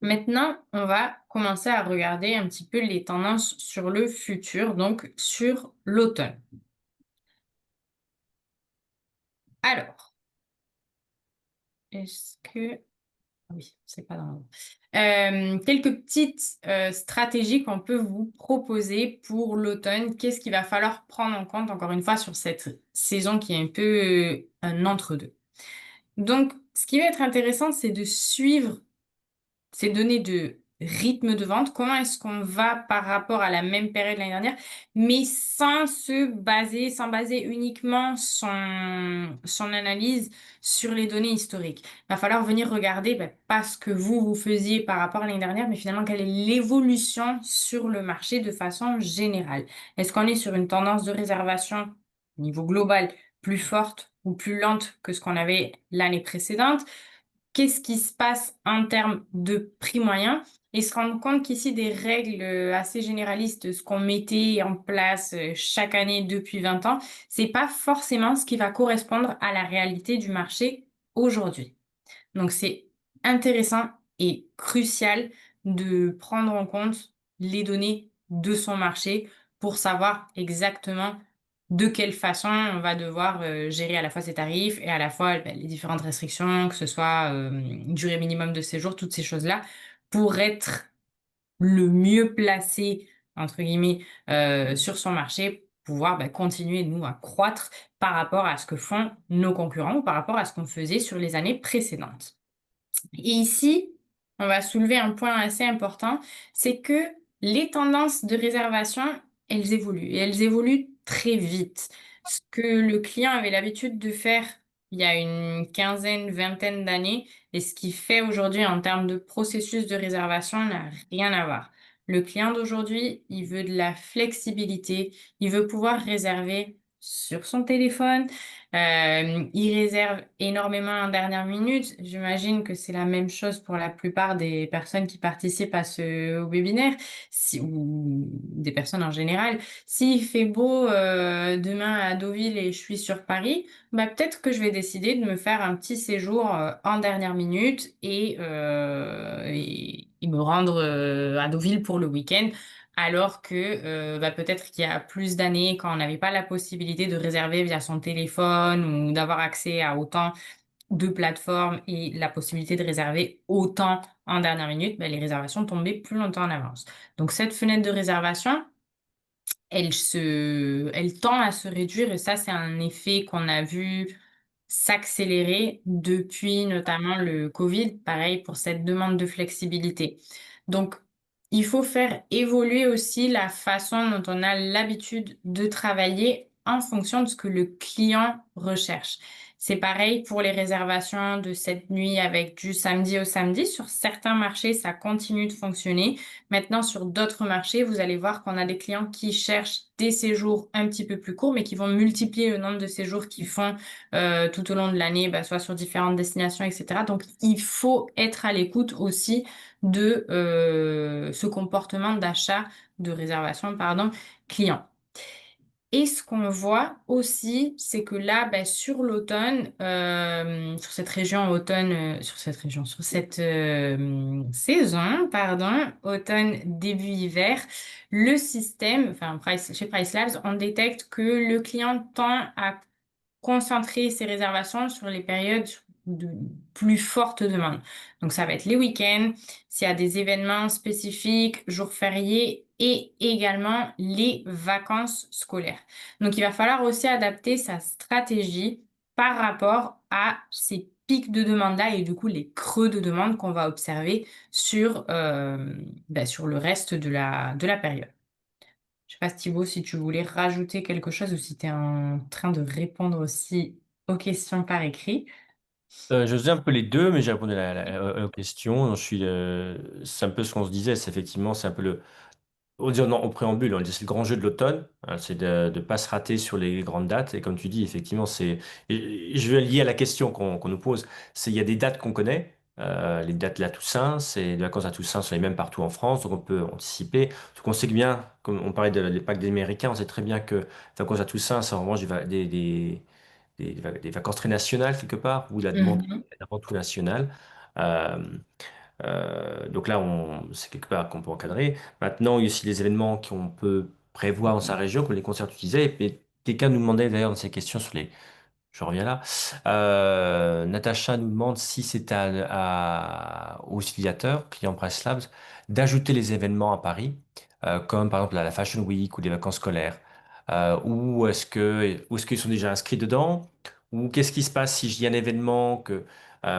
Maintenant, on va commencer à regarder un petit peu les tendances sur le futur, donc sur l'automne. Alors, est-ce que oui, c'est pas dans quelques petites, stratégies qu'on peut vous proposer pour l'automne. Qu'est-ce qu'il va falloir prendre en compte, encore une fois, sur cette saison qui est un peu, un entre-deux? Donc, ce qui va être intéressant, c'est de suivre ces données de rythme de vente, comment est-ce qu'on va par rapport à la même période l'année dernière, mais sans baser uniquement son analyse sur les données historiques. Il va falloir venir regarder pas ce que vous faisiez par rapport à l'année dernière, mais finalement quelle est l'évolution sur le marché de façon générale. Est-ce qu'on est sur une tendance de réservation au niveau global plus forte ou plus lente que ce qu'on avait l'année précédente? Qu'est-ce qui se passe en termes de prix moyen et se rendre compte qu'ici des règles assez généralistes, ce qu'on mettait en place chaque année depuis 20 ans, c'est pas forcément ce qui va correspondre à la réalité du marché aujourd'hui. Donc c'est intéressant et crucial de prendre en compte les données de son marché pour savoir exactement de quelle façon on va devoir gérer à la fois ses tarifs et à la fois les différentes restrictions, que ce soit durée minimum de séjour, toutes ces choses-là, pour être le mieux placé, entre guillemets, sur son marché, pouvoir continuer, nous, à croître par rapport à ce que font nos concurrents ou par rapport à ce qu'on faisait sur les années précédentes. Et ici, on va soulever un point assez important, c'est que les tendances de réservation, elles évoluent et elles évoluent très vite. Ce que le client avait l'habitude de faire il y a une quinzaine, vingtaine d'années et ce qu'il fait aujourd'hui en termes de processus de réservation n'a rien à voir. Le client d'aujourd'hui, il veut de la flexibilité, il veut pouvoir réserver sur son téléphone, ils réservent énormément en dernière minute. J'imagine que c'est la même chose pour la plupart des personnes qui participent à ce webinaire, ou des personnes en général. S'il fait beau demain à Deauville et je suis sur Paris, peut-être que je vais décider de me faire un petit séjour en dernière minute et me rendre à Deauville pour le week-end. Alors que peut-être qu'il y a plus d'années, quand on n'avait pas la possibilité de réserver via son téléphone ou d'avoir accès à autant de plateformes et la possibilité de réserver autant en dernière minute, les réservations tombaient plus longtemps en avance. Donc cette fenêtre de réservation, elle tend à se réduire et ça, c'est un effet qu'on a vu s'accélérer depuis notamment le Covid, pareil pour cette demande de flexibilité. Donc, il faut faire évoluer aussi la façon dont on a l'habitude de travailler en fonction de ce que le client recherche. C'est pareil pour les réservations de cette nuit avec du samedi au samedi. Sur certains marchés, ça continue de fonctionner. Maintenant, sur d'autres marchés, vous allez voir qu'on a des clients qui cherchent des séjours un petit peu plus courts, mais qui vont multiplier le nombre de séjours qu'ils font tout au long de l'année, soit sur différentes destinations, et cetera. Donc, il faut être à l'écoute aussi de ce comportement d'achat, de réservation, pardon, client. Et ce qu'on voit aussi, c'est que là, sur l'automne, sur cette région automne, sur cette saison, pardon, automne, début hiver, le système, enfin chez Price Labs, on détecte que le client tend à concentrer ses réservations sur les périodes de plus forte demande. Donc ça va être les week-ends, s'il y a des événements spécifiques, jours fériés et également les vacances scolaires. Donc il va falloir aussi adapter sa stratégie par rapport à ces pics de demande-là et du coup les creux de demande qu'on va observer sur le reste de la période. Je sais pas, Thibaut, si tu voulais rajouter quelque chose ou si tu es en train de répondre aussi aux questions par écrit. Je faisais un peu les deux, mais j'ai répondu aux questions. C'est un peu ce qu'on se disait, c'est effectivement, c'est un peu on dit au préambule, on dit c'est le grand jeu de l'automne, hein, c'est de ne pas se rater sur les grandes dates. Et comme tu dis, effectivement, et je vais lier à la question qu'on nous pose, c'est il y a des dates qu'on connaît. Les dates de la Toussaint, c'est les vacances à Toussaint sont les mêmes partout en France, donc on peut anticiper. Donc on sait que bien, comme on parlait de l'époque des Américains, on sait très bien que les vacances à Toussaint, c'est vraiment des vacances très nationales quelque part, où la demande Mhm. est avant tout nationale. Euh, donc là, c'est quelque part qu'on peut encadrer. Maintenant, il y a aussi les événements qu'on peut prévoir dans sa région, comme les concerts utilisés. Et quelqu'un nous demandait d'ailleurs dans ces questions sur les... Je reviens là. Natacha nous demande si c'est aux utilisateurs, clients Press Labs, d'ajouter les événements à Paris, comme par exemple la Fashion Week ou des vacances scolaires. Ou est-ce qu'ils sont déjà inscrits dedans? Ou qu'est-ce qui se passe si j'ai un événement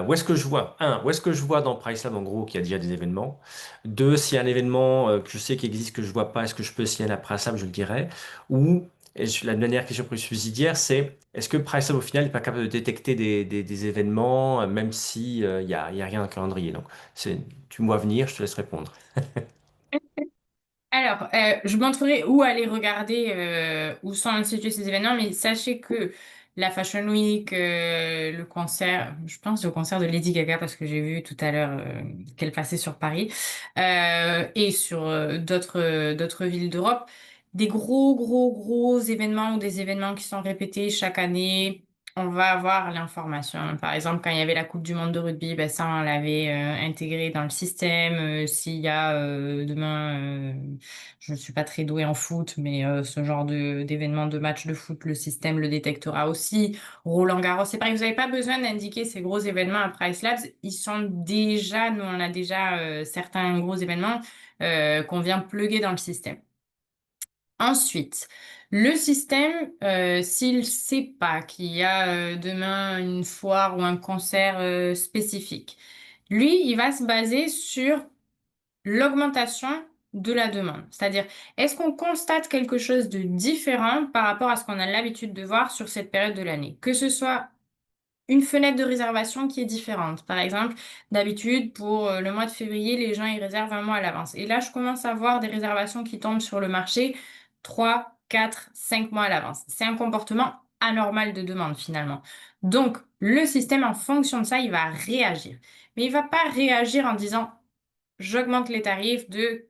où est-ce que je vois, où est-ce que je vois dans Price Lab en gros qu'il y a déjà des événements? Deux, s'il y a un événement que je sais qu'il existe que je vois pas, est-ce que je peux signaler à Price Lab, je le dirai. Ou la dernière question subsidiaire, c'est est-ce que Price Lab au final n'est pas capable de détecter des événements, même si il y a rien dans le calendrier? Donc, tu me vois venir, je te laisse répondre. Alors, je montrerai où aller regarder, où sont situés ces événements, mais sachez que la Fashion Week, le concert, je pense au concert de Lady Gaga parce que j'ai vu tout à l'heure qu'elle passait sur Paris et sur d'autres villes d'Europe, des gros événements ou des événements qui sont répétés chaque année. On va avoir l'information. Par exemple, quand il y avait la Coupe du Monde de rugby, ça, on l'avait intégré dans le système. S'il y a demain je ne suis pas très douée en foot, mais ce genre d'événement de match de foot, le système le détectera aussi. Roland-Garros, c'est pareil, vous n'avez pas besoin d'indiquer ces gros événements à Price Labs. Ils sont déjà, nous on a déjà certains gros événements qu'on vient plugger dans le système. Ensuite, le système, s'il ne sait pas qu'il y a demain une foire ou un concert spécifique, lui, il va se baser sur l'augmentation de la demande. C'est-à-dire, est-ce qu'on constate quelque chose de différent par rapport à ce qu'on a l'habitude de voir sur cette période de l'année? Que ce soit une fenêtre de réservation qui est différente. Par exemple, d'habitude, pour le mois de février, les gens ils réservent un mois à l'avance. Et là, je commence à voir des réservations qui tombent sur le marché 3, 4, 5 mois à l'avance. C'est un comportement anormal de demande finalement. Donc, le système, en fonction de ça, il va réagir. Mais il va pas réagir en disant j'augmente les tarifs de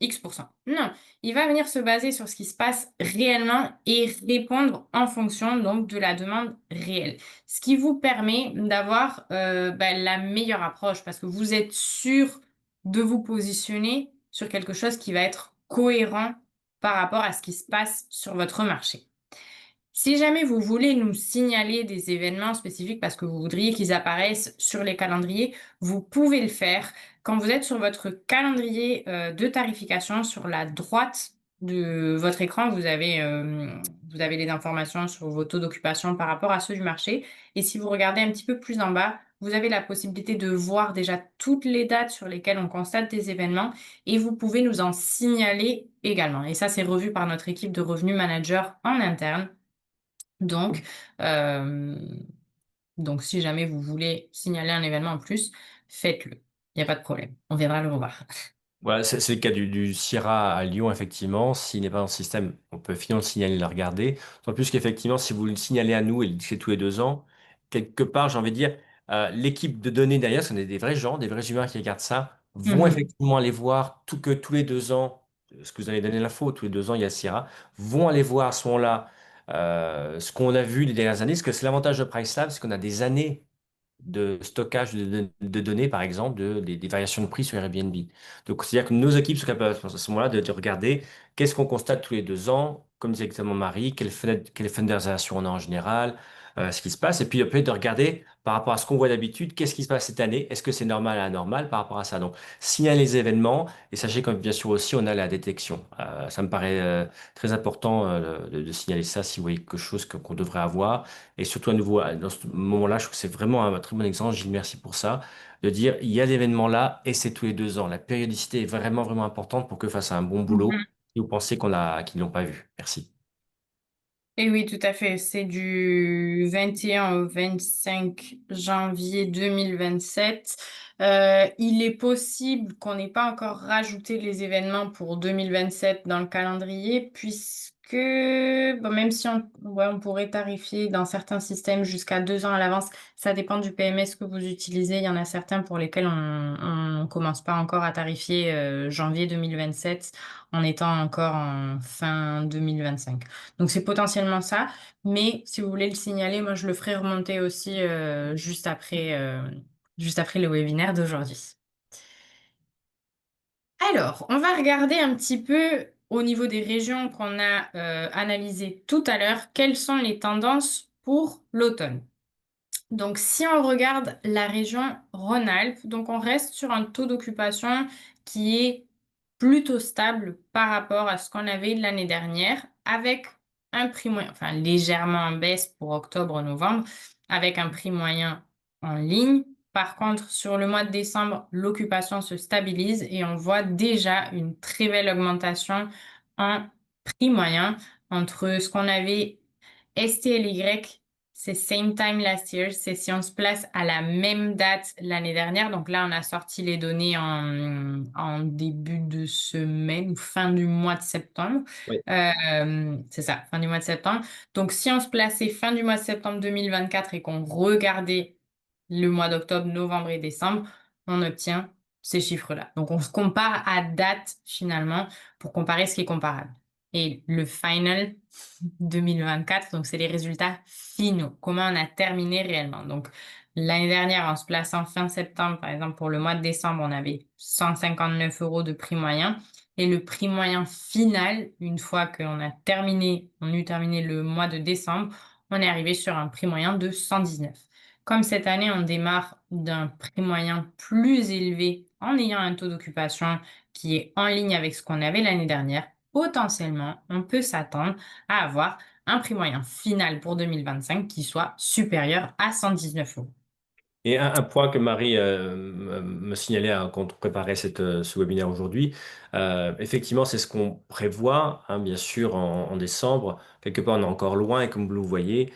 X%. Non, il va venir se baser sur ce qui se passe réellement et répondre en fonction donc de la demande réelle. Ce qui vous permet d'avoir la meilleure approche parce que vous êtes sûr de vous positionner sur quelque chose qui va être cohérent par rapport à ce qui se passe sur votre marché. Si jamais vous voulez nous signaler des événements spécifiques parce que vous voudriez qu'ils apparaissent sur les calendriers, vous pouvez le faire. Quand vous êtes sur votre calendrier de tarification, sur la droite de votre écran, vous avez les informations sur vos taux d'occupation par rapport à ceux du marché. Et si vous regardez un petit peu plus en bas, vous avez la possibilité de voir déjà toutes les dates sur lesquelles on constate des événements et vous pouvez nous en signaler également. Et ça, c'est revu par notre équipe de revenus manager en interne. Donc, hem, donc si jamais vous voulez signaler un événement en plus, faites-le. Il y a pas de problème. On viendra le revoir. Voilà, c'est le cas du Sierra à Lyon, effectivement. S'il n'est pas dans le système, on peut finalement le signaler, le regarder. D'autant plus qu'effectivement, si vous le signalez à nous et c'est tous les 2 ans, quelque part, j'ai envie de dire, l'équipe de données derrière, parce qu'on est des vrais gens, des vrais humains qui regardent ça, vont Mmh. effectivement aller voir que tous les 2 ans, ce que vous avez donné l'info, tous les 2 ans, il y a Sierra, vont aller voir à ce moment-là ce qu'on a vu les dernières années. Parce que c'est l'avantage de PriceLab, c'est qu'on a des années de stockage de données, par exemple, des variations de prix sur Airbnb. Donc, c'est-à-dire que nos équipes sont capables à ce moment-là de regarder qu'est-ce qu'on constate tous les 2 ans, comme disait exactement Marie, quelle fenêtrisation on a en général, ce qui se passe, et puis après de regarder par rapport à ce qu'on voit d'habitude, qu'est-ce qui se passe cette année, est-ce que c'est normal ou anormal par rapport à ça. Donc, signaler les événements, et sachez que bien sûr aussi, on a la détection. Ça me paraît très important de signaler ça si vous voyez quelque chose qu'on devrait avoir. Et surtout, à nouveau, dans ce moment-là, je trouve que c'est vraiment un très bon exemple. Gilles, merci pour ça. De dire, il y a l'événement là et c'est tous les 2 ans. La périodicité est vraiment, vraiment importante pour que fasse un bon boulot. Mmh. Si vous pensez qu'ils ne l'ont pas vu. Merci. Et oui, tout à fait. C'est du 21 au 25 janvier 2027. Il est possible qu'on n'ait pas encore rajouté les événements pour 2027 dans le calendrier, puisque bon, même si ouais, on pourrait tarifier dans certains systèmes jusqu'à 2 ans à l'avance, ça dépend du PMS que vous utilisez. Il y en a certains pour lesquels on ne commence pas encore à tarifier janvier 2027 en étant encore en fin 2025. Donc c'est potentiellement ça, mais si vous voulez le signaler, moi je le ferai remonter aussi juste après le webinaire d'aujourd'hui. Alors, on va regarder un petit peu au niveau des régions qu'on a analysées tout à l'heure, quelles sont les tendances pour l'automne. Donc, si on regarde la région Rhône-Alpes, donc on reste sur un taux d'occupation qui est plutôt stable par rapport à ce qu'on avait l'année dernière, avec un prix moyen, enfin légèrement en baisse pour octobre-novembre, avec un prix moyen en ligne. Par contre, sur le mois de décembre, l'occupation se stabilise et on voit déjà une très belle augmentation en prix moyen entre ce qu'on avait STLY, c'est same time last year, c'est si on se place à la même date l'année dernière. Donc là, on a sorti les données en début de semaine ou fin du mois de septembre. Oui. C'est ça, fin du mois de septembre. Donc si on se plaçait fin du mois de septembre 2024 et qu'on regardait le mois d'octobre, novembre et décembre, on obtient ces chiffres-là. Donc on se compare à date finalement pour comparer ce qui est comparable. Et le final 2024, donc c'est les résultats finaux, comment on a terminé réellement. Donc l'année dernière, en se plaçant fin septembre, par exemple pour le mois de décembre, on avait 159 € de prix moyen. Et le prix moyen final, une fois qu'on a terminé, on eut terminé le mois de décembre, on est arrivé sur un prix moyen de 119. Comme cette année, on démarre d'un prix moyen plus élevé en ayant un taux d'occupation qui est en ligne avec ce qu'on avait l'année dernière, potentiellement, on peut s'attendre à avoir un prix moyen final pour 2025 qui soit supérieur à 119 €. Et un point que Marie me signalait quand on préparait ce webinaire aujourd'hui, effectivement, c'est ce qu'on prévoit, hein, bien sûr, en décembre. Quelque part, on est encore loin, et comme vous le voyez,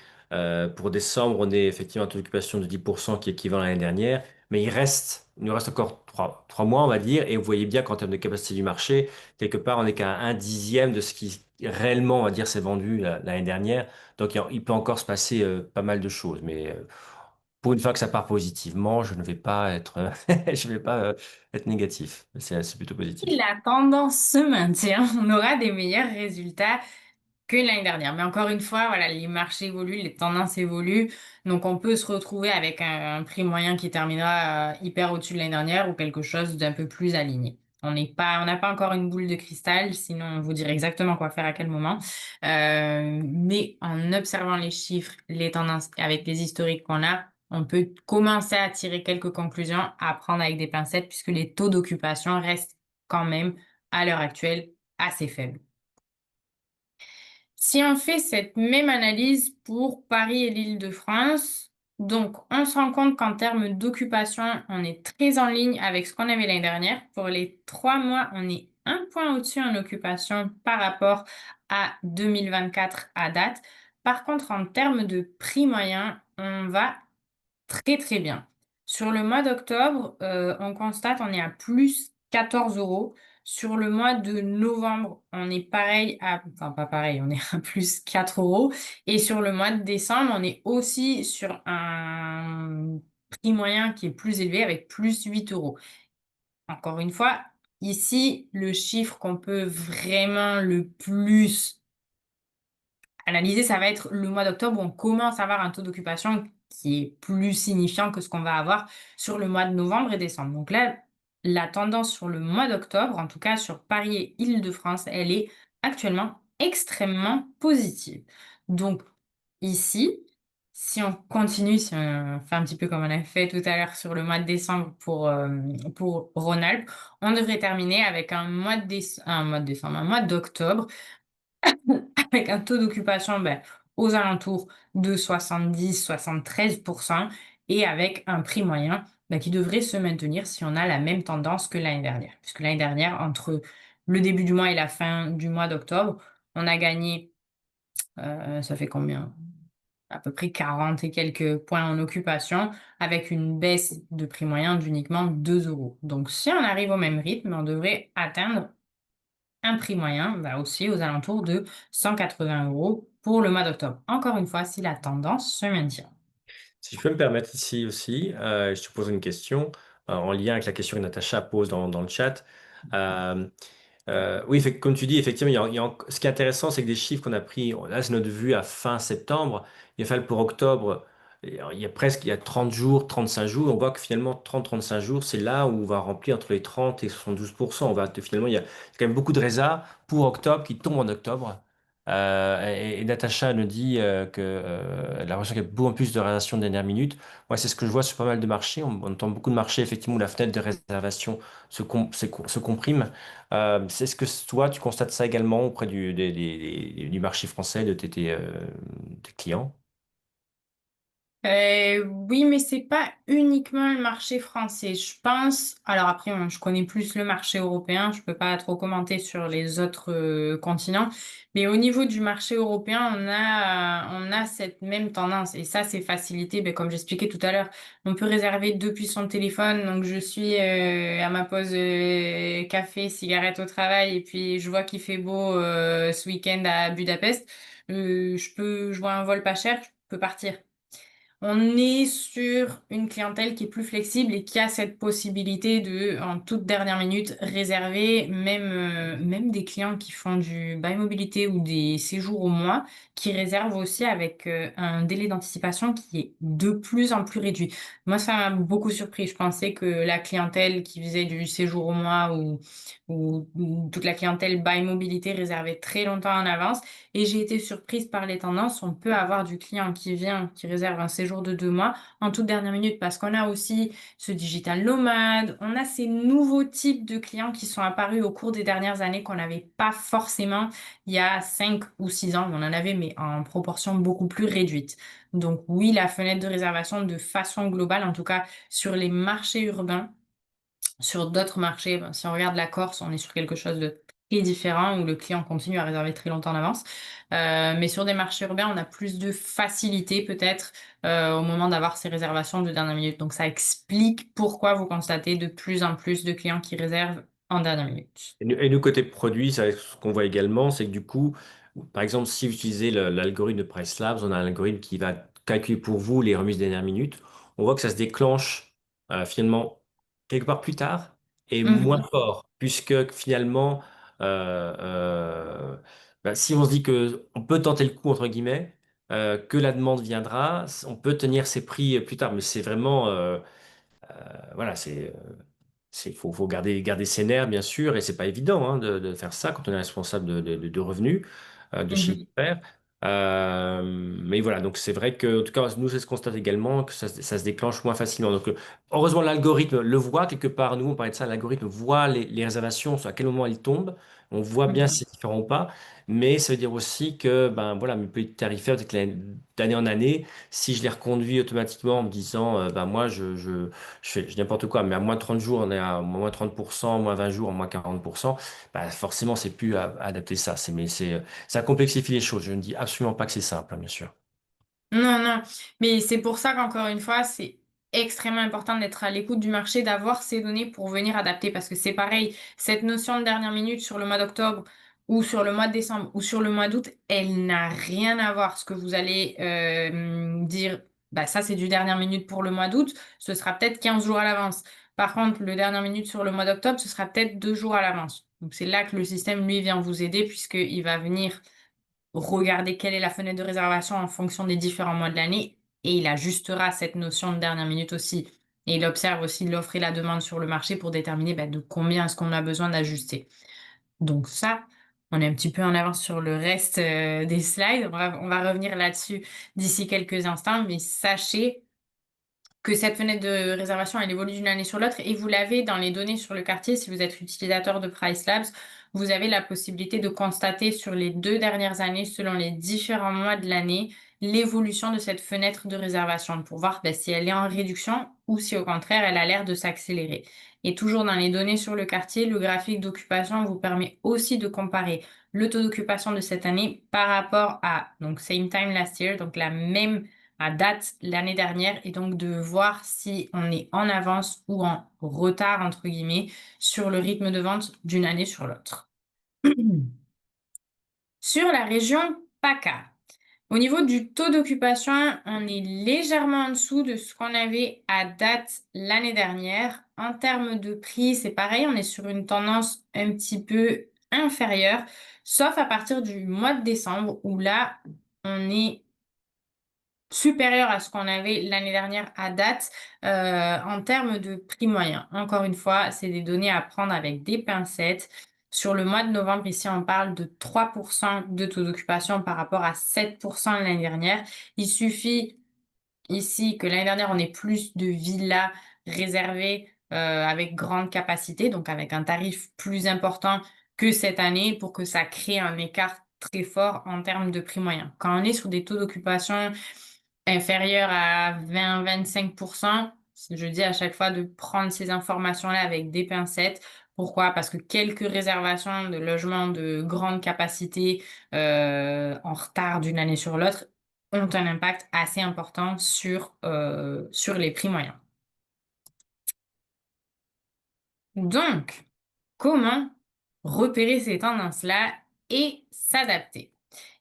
pour décembre, on est effectivement à taux d'occupation de 10% qui est équivalent à l'année dernière, mais il nous reste encore 3 mois, on va dire, et vous voyez bien qu'en termes de capacité du marché, quelque part, on n'est qu'à un dixième de ce qui réellement, on va dire, s'est vendu l'année dernière. Donc, il peut encore se passer pas mal de choses, mais pour une fois que ça part positivement, je ne vais pas être, je vais pas être négatif. C'est plutôt Si positif. la tendance se maintient, on aura des meilleurs résultats que l'année dernière. Mais encore une fois, voilà, les marchés évoluent, les tendances évoluent. Donc, on peut se retrouver avec un prix moyen qui terminera hyper au-dessus de l'année dernière ou quelque chose d'un peu plus aligné. On n'a pas encore une boule de cristal, sinon on vous dirait exactement quoi faire à quel moment. Mais en observant les chiffres, les tendances, avec les historiques qu'on a, on peut commencer à tirer quelques conclusions, à prendre avec des pincettes, puisque les taux d'occupation restent quand même, à l'heure actuelle, assez faibles. Si on fait cette même analyse pour Paris et l'Île-de-France, donc on se rend compte qu'en termes d'occupation, on est très en ligne avec ce qu'on avait l'année dernière. Pour les 3 mois, on est un point au-dessus en occupation par rapport à 2024 à date. Par contre, en termes de prix moyen, on va très très bien. Sur le mois d'octobre, on constate on est à plus 14 euros. Sur le mois de novembre, on est pareil à, enfin pas pareil, on est à plus 4 euros. Et sur le mois de décembre, on est aussi sur un prix moyen qui est plus élevé avec plus 8 euros. Encore une fois, ici, le chiffre qu'on peut vraiment le plus analyser, ça va être le mois d'octobre où on commence à avoir un taux d'occupation qui est plus signifiant que ce qu'on va avoir sur le mois de novembre et décembre. Donc là, la tendance sur le mois d'octobre, en tout cas sur Paris et Île-de-France, elle est actuellement extrêmement positive. Donc ici, si on continue, si on fait un petit peu comme on a fait tout à l'heure sur le mois de décembre pour Rhône-Alpes, on devrait terminer avec un mois d'octobre avec un taux d'occupation aux alentours de 70-73% et avec un prix moyen qui devrait se maintenir si on a la même tendance que l'année dernière. Puisque l'année dernière, entre le début du mois et la fin du mois d'octobre, on a gagné, ça fait combien? À peu près 40 et quelques points en occupation avec une baisse de prix moyen d'uniquement 2 euros. Donc si on arrive au même rythme, on devrait atteindre un prix moyen aussi aux alentours de 180 euros pour le mois d'octobre. Encore une fois, si la tendance se maintient. Si je peux me permettre ici aussi, je te pose une question en lien avec la question que Natacha pose dans le chat. Euh, oui, comme tu dis, effectivement, ce qui est intéressant, c'est que des chiffres qu'on a pris, là, c'est notre vue à fin septembre. Il a fallu pour octobre, il y a 30 jours, 35 jours. On voit que finalement, 30-35 jours, c'est là où on va remplir entre les 30 et 72%. Finalement, il y a quand même beaucoup de résas pour octobre qui tombent en octobre. Et Natacha nous dit elle a l'impression qu'il y a beaucoup plus de réservations de dernière minute. Moi, c'est ce que je vois sur pas mal de marchés. On entend beaucoup de marchés, effectivement, où la fenêtre de réservation se comprime. C'est ce que toi, tu constates ça également auprès du marché français de tes clients? Oui, mais c'est pas uniquement le marché français. Je pense. Alors après, moi, je connais plus le marché européen. Je peux pas trop commenter sur les autres continents. Mais au niveau du marché européen, on a cette même tendance. Et ça, c'est facilité. Ben, comme j'expliquais tout à l'heure, on peut réserver depuis son téléphone. Donc, je suis à ma pause café, cigarette au travail, et puis je vois qu'il fait beau ce week-end à Budapest. Je vois un vol pas cher, je peux partir. On est sur une clientèle qui est plus flexible et qui a cette possibilité de, en toute dernière minute, réserver même des clients qui font du bail mobilité ou des séjours au mois, qui réservent aussi avec un délai d'anticipation qui est de plus en plus réduit. Moi, ça m'a beaucoup surpris. Je pensais que la clientèle qui faisait du séjour au mois ou toute la clientèle bail mobilité réservait très longtemps en avance. Et j'ai été surprise par les tendances. On peut avoir du client qui vient, qui réserve un séjour de 2 mois en toute dernière minute parce qu'on a aussi ce digital nomade. On a ces nouveaux types de clients qui sont apparus au cours des dernières années qu'on n'avait pas forcément il y a 5 ou 6 ans. On en avait, mais en proportion beaucoup plus réduite. Donc oui, la fenêtre de réservation de façon globale, en tout cas sur les marchés urbains, sur d'autres marchés, si on regarde la Corse, on est sur quelque chose de très différent où le client continue à réserver très longtemps en avance. Mais sur des marchés urbains, on a plus de facilité peut-être au moment d'avoir ces réservations de dernière minute. Donc ça explique pourquoi vous constatez de plus en plus de clients qui réservent en dernière minute. Et nous, côté produit, ce qu'on voit également, c'est que du coup, par exemple, si vous utilisez l'algorithme de Price Labs, on a un algorithme qui va calculer pour vous les remises dernière minute. On voit que ça se déclenche finalement quelque part plus tard et moins Mhm. fort, puisque finalement, euh, euh, bah, si on se dit que on peut tenter le coup, entre guillemets, que la demande viendra, on peut tenir ses prix plus tard. Mais c'est vraiment, voilà, faut garder ses nerfs, bien sûr, et c'est pas évident hein, de faire ça quand on est responsable de revenus, de chiffre Mhm. d'affaires. Mais voilà, donc c'est vrai que, en tout cas, nous, c'est ce qu'on constate également, que ça se déclenche moins facilement. Donc, heureusement, l'algorithme le voit quelque part. Nous, on parlait de ça, l'algorithme voit les réservations, à quel moment elles tombent. On voit bien si Mhm. c'est différent ou pas. Mais ça veut dire aussi que, ben voilà, mes prix tarifaires, peut-être que d'année en année, si je les reconduis automatiquement en me disant, ben moi, je fais n'importe quoi, mais à moins 30 jours, on est à moins 30%, moins 20 jours, moins 40%, bah forcément, c'est plus à adapter ça. Ça complexifie les choses. Je ne dis absolument pas que c'est simple, hein, bien sûr. Non, non, mais c'est pour ça qu'encore une fois, c'est extrêmement important d'être à l'écoute du marché, d'avoir ces données pour venir adapter, parce que c'est pareil, cette notion de dernière minute sur le mois d'octobre ou sur le mois de décembre ou sur le mois d'août, elle n'a rien à voir. Ce que vous allez dire, bah ça c'est du dernière minute pour le mois d'août, ce sera peut-être 15 jours à l'avance. Par contre, le dernière minute sur le mois d'octobre, ce sera peut-être 2 jours à l'avance. Donc c'est là que le système, lui, vient vous aider, puisqu'il va venir regarder quelle est la fenêtre de réservation en fonction des différents mois de l'année et il ajustera cette notion de dernière minute aussi. Et il observe aussi l'offre et la demande sur le marché pour déterminer bah, de combien est-ce qu'on a besoin d'ajuster. Donc ça, on est un petit peu en avance sur le reste des slides. On va revenir là-dessus d'ici quelques instants, mais sachez que cette fenêtre de réservation, elle évolue d'une année sur l'autre et vous l'avez dans les données sur le quartier. Si vous êtes utilisateur de Price Labs, vous avez la possibilité de constater sur les 2 dernières années, selon les différents mois de l'année, l'évolution de cette fenêtre de réservation pour voir ben, si elle est en réduction ou si au contraire elle a l'air de s'accélérer. Et toujours dans les données sur le quartier, le graphique d'occupation vous permet aussi de comparer le taux d'occupation de cette année par rapport à donc same time last year, donc la même à date l'année dernière et donc de voir si on est en avance ou en retard, entre guillemets, sur le rythme de vente d'une année sur l'autre. Sur la région PACA, au niveau du taux d'occupation, on est légèrement en dessous de ce qu'on avait à date l'année dernière. En termes de prix, c'est pareil, on est sur une tendance un petit peu inférieure, sauf à partir du mois de décembre où là, on est supérieur à ce qu'on avait l'année dernière à date en termes de prix moyen. Encore une fois, c'est des données à prendre avec des pincettes. Sur le mois de novembre, ici, on parle de 3% de taux d'occupation par rapport à 7% l'année dernière. Il suffit ici que l'année dernière, on ait plus de villas réservées avec grande capacité, donc avec un tarif plus important que cette année pour que ça crée un écart très fort en termes de prix moyen. Quand on est sur des taux d'occupation inférieurs à 20-25%, je dis à chaque fois de prendre ces informations-là avec des pincettes. Pourquoi? Parce que quelques réservations de logements de grande capacité en retard d'une année sur l'autre ont un impact assez important sur les prix moyens. Donc, comment repérer ces tendances-là et s'adapter?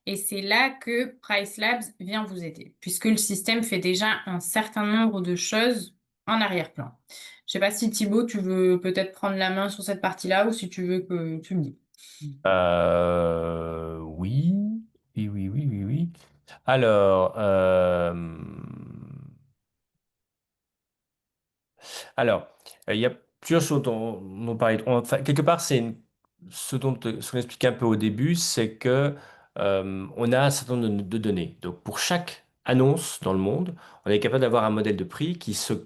Et c'est là que Price Labs vient vous aider, puisque le système fait déjà un certain nombre de choses en arrière-plan. Je sais pas si Thibaut, tu veux peut-être prendre la main sur cette partie-là ou si tu veux que tu me dis. Oui, oui, oui, oui, oui, oui. Alors, Alors, il y a plusieurs choses dont on parlait. Enfin, quelque part, ce qu'on expliquait un peu au début, c'est que on a un certain nombre de données. Donc, pour chaque annonce dans le monde, on est capable d'avoir un modèle de prix qui tient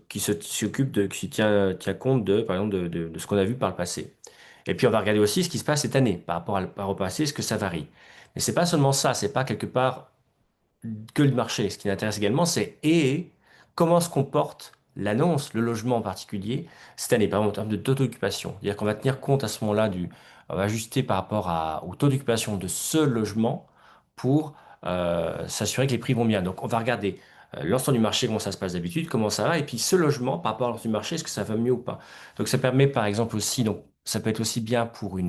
compte de, par exemple, de ce qu'on a vu par le passé. Et puis, on va regarder aussi ce qui se passe cette année par rapport au passé, est-ce que ça varie. Mais c'est pas seulement ça, c'est pas quelque part que le marché. Ce qui m'intéresse également, c'est comment se comporte l'annonce, le logement en particulier, cette année, par exemple en termes de taux d'occupation. C'est-à-dire qu'on va tenir compte à ce moment-là on va ajuster par rapport au taux d'occupation de ce logement pour s'assurer que les prix vont bien. Donc on va regarder l'ensemble du marché, comment ça se passe d'habitude, comment ça va, et puis ce logement par rapport à l'ensemble du marché, est-ce que ça va mieux ou pas. Donc ça permet par exemple aussi, donc ça peut être aussi bien pour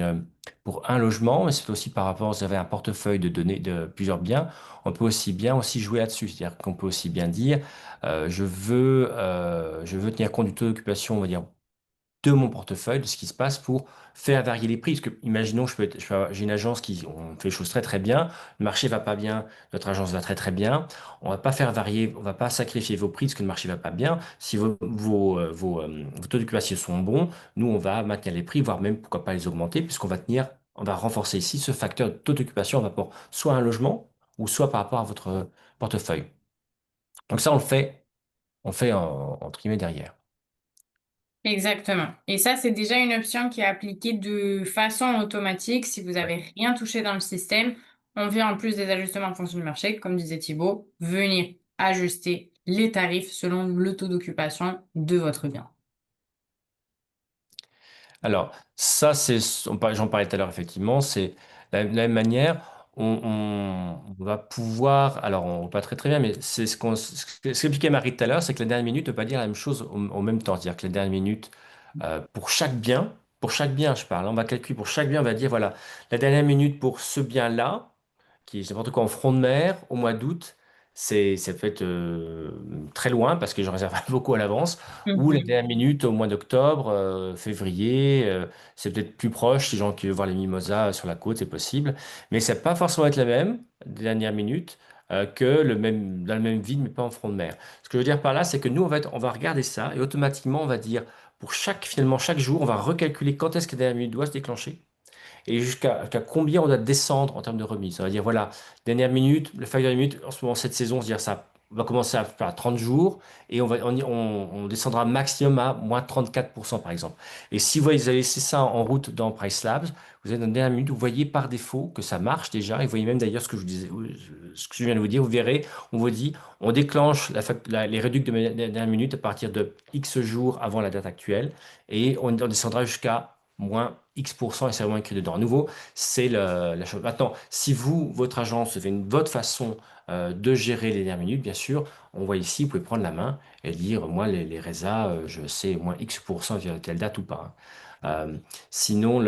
un logement, mais c'est aussi par rapport, vous avez un portefeuille de données de plusieurs biens, on peut aussi bien aussi jouer là-dessus. C'est-à-dire qu'on peut aussi bien dire, je veux tenir compte du taux d'occupation, on va dire, de mon portefeuille, de ce qui se passe pour faire varier les prix. Parce que, imaginons, j'ai une agence qui on fait les choses très très bien, le marché va pas bien, notre agence va très très bien. On va pas faire varier, on va pas sacrifier vos prix parce que le marché va pas bien. Si vos taux d'occupation sont bons, nous on va maintenir les prix, voire même pourquoi pas les augmenter, puisqu'on va tenir, on va renforcer ici ce facteur de taux d'occupation en rapport soit à un logement ou soit par rapport à votre portefeuille. Donc ça, on fait entre guillemets derrière. Exactement. Et ça, c'est déjà une option qui est appliquée de façon automatique. Si vous Ouais. n'avez rien touché dans le système, on vient en plus des ajustements en fonction du marché, comme disait Thibaut, venir ajuster les tarifs selon le taux d'occupation de votre bien. Alors, ça, j'en parlais tout à l'heure, effectivement, c'est la même manière, on va pouvoir, alors on va pas très très bien, mais c'est ce qu'expliquait Marie tout à l'heure, c'est que la dernière minute ne veut pas dire la même chose au même temps. C'est-à-dire que la dernière minute, pour chaque bien, je parle, on va calculer pour chaque bien, on va dire, voilà, la dernière minute pour ce bien-là, qui est n'importe quoi en front de mer au mois d'août, ça peut être très loin parce que je réserve beaucoup à l'avance, ou la Mhm. dernière minute au mois d'octobre, février, c'est peut-être plus proche, les gens qui veulent voir les mimosas sur la côte, c'est possible, mais ça ne va pas forcément être la même dernière minute que dans le même vide, mais pas en front de mer. Ce que je veux dire par là, c'est que nous, on va regarder ça et automatiquement, on va dire, finalement, chaque jour, on va recalculer quand est-ce que la dernière minute doit se déclencher et jusqu'à combien on doit descendre en termes de remise. Ça veut dire, voilà, dernière minute, le facteur de minute, en ce moment, cette saison, c'est-à-dire ça on va commencer à faire 30 jours et on descendra maximum à moins 34% par exemple. Et si vous avez laissé ça en route dans Price Labs, vous êtes dans la dernière minute, vous voyez par défaut que ça marche déjà. Et vous voyez même d'ailleurs ce que je vous disais, ce que je viens de vous dire, vous verrez, on vous dit, on déclenche les réducts de dernière minute à partir de X jours avant la date actuelle et on descendra jusqu'à moins X% et c'est vraiment écrit dedans. À nouveau, c'est la chose. Maintenant, si vous, votre agence, fait votre façon de gérer les dernières minutes, bien sûr, on voit ici, vous pouvez prendre la main et dire, moi, les résas, je sais moins X% via telle date ou pas, hein. Sinon,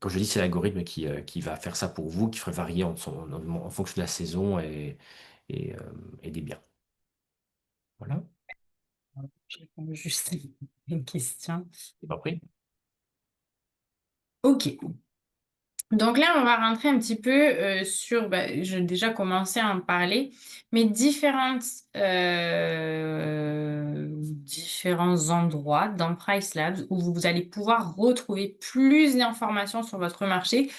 comme je dis, c'est l'algorithme qui va faire ça pour vous, qui ferait varier en fonction de la saison et, euh, et des biens. Voilà, Je réponds juste à une question. c'est pas pris. Ok. Donc là, on va rentrer un petit peu sur, j'ai déjà commencé à en parler, mais différents endroits dans Price Labs où vous allez pouvoir retrouver plus d'informations sur votre marché,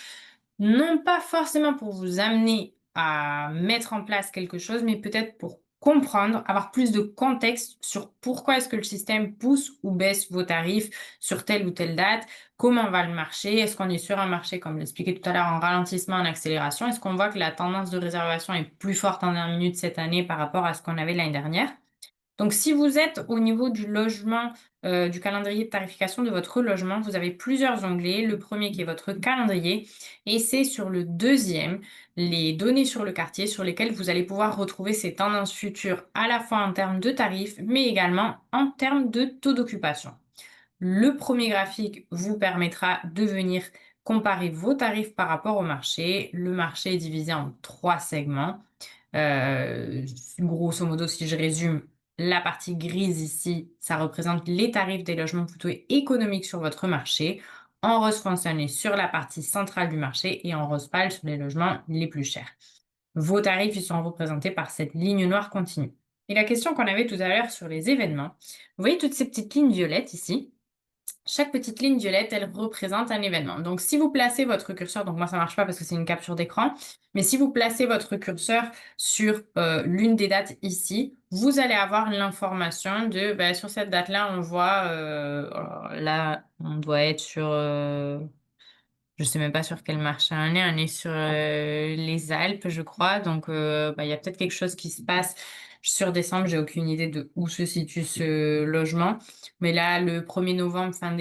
non pas forcément pour vous amener à mettre en place quelque chose, mais peut-être pour comprendre, avoir plus de contexte sur pourquoi est-ce que le système pousse ou baisse vos tarifs sur telle ou telle date, comment va le marché, est-ce qu'on est sur un marché, comme l'expliquais tout à l'heure, en ralentissement, en accélération, est-ce qu'on voit que la tendance de réservation est plus forte en dernière minute cette année par rapport à ce qu'on avait l'année dernière. Donc, si vous êtes au niveau du logement, du calendrier de tarification de votre logement, vous avez plusieurs onglets. Le premier qui est votre calendrier et c'est sur le deuxième, les données sur le quartier sur lesquelles vous allez pouvoir retrouver ces tendances futures à la fois en termes de tarifs, mais également en termes de taux d'occupation. Le premier graphique vous permettra de venir comparer vos tarifs par rapport au marché. Le marché est divisé en trois segments. Euh, Grosso modo, si je résume, la partie grise ici, ça représente les tarifs des logements plutôt économiques sur votre marché. En rose fonctionné sur la partie centrale du marché et en rose pâle sur les logements les plus chers. Vos tarifs, ils sont représentés par cette ligne noire continue. Et la question qu'on avait tout à l'heure sur les événements, vous voyez toutes ces petites lignes violettes ici? Chaque petite ligne violette, elle représente un événement. Donc, si vous placez votre curseur, donc moi ça marche pas parce que c'est une capture d'écran, mais si vous placez votre curseur sur l'une des dates ici, vous allez avoir l'information de, sur cette date-là, on voit, là, on doit être sur, je sais même pas sur quel marché on est sur les Alpes, je crois. Donc, il y a peut-être quelque chose qui se passe sur décembre. J'ai aucune idée de où se situe ce logement. Mais là, le 1er novembre, fin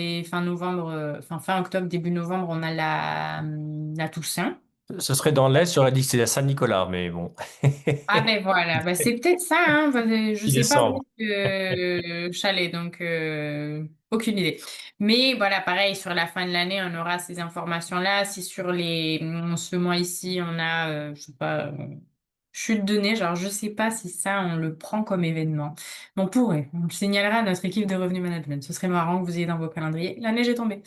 novembre, fin octobre, début novembre, on a la Toussaint. Ce serait dans l'Est, j'aurais dit que c'est à Saint-Nicolas, mais bon. Ah ben voilà, c'est peut-être ça, hein. Je 6 sais pas où décembre. est chalet, donc aucune idée. Mais voilà, pareil, sur la fin de l'année, on aura ces informations-là. Si sur ce mois ici, on a, je sais pas, chute de neige. Alors, je sais pas si ça, on le prend comme événement. Mais on pourrait. On le signalera à notre équipe de revenu management. Ce serait marrant que vous ayez dans vos calendriers. La neige est tombée.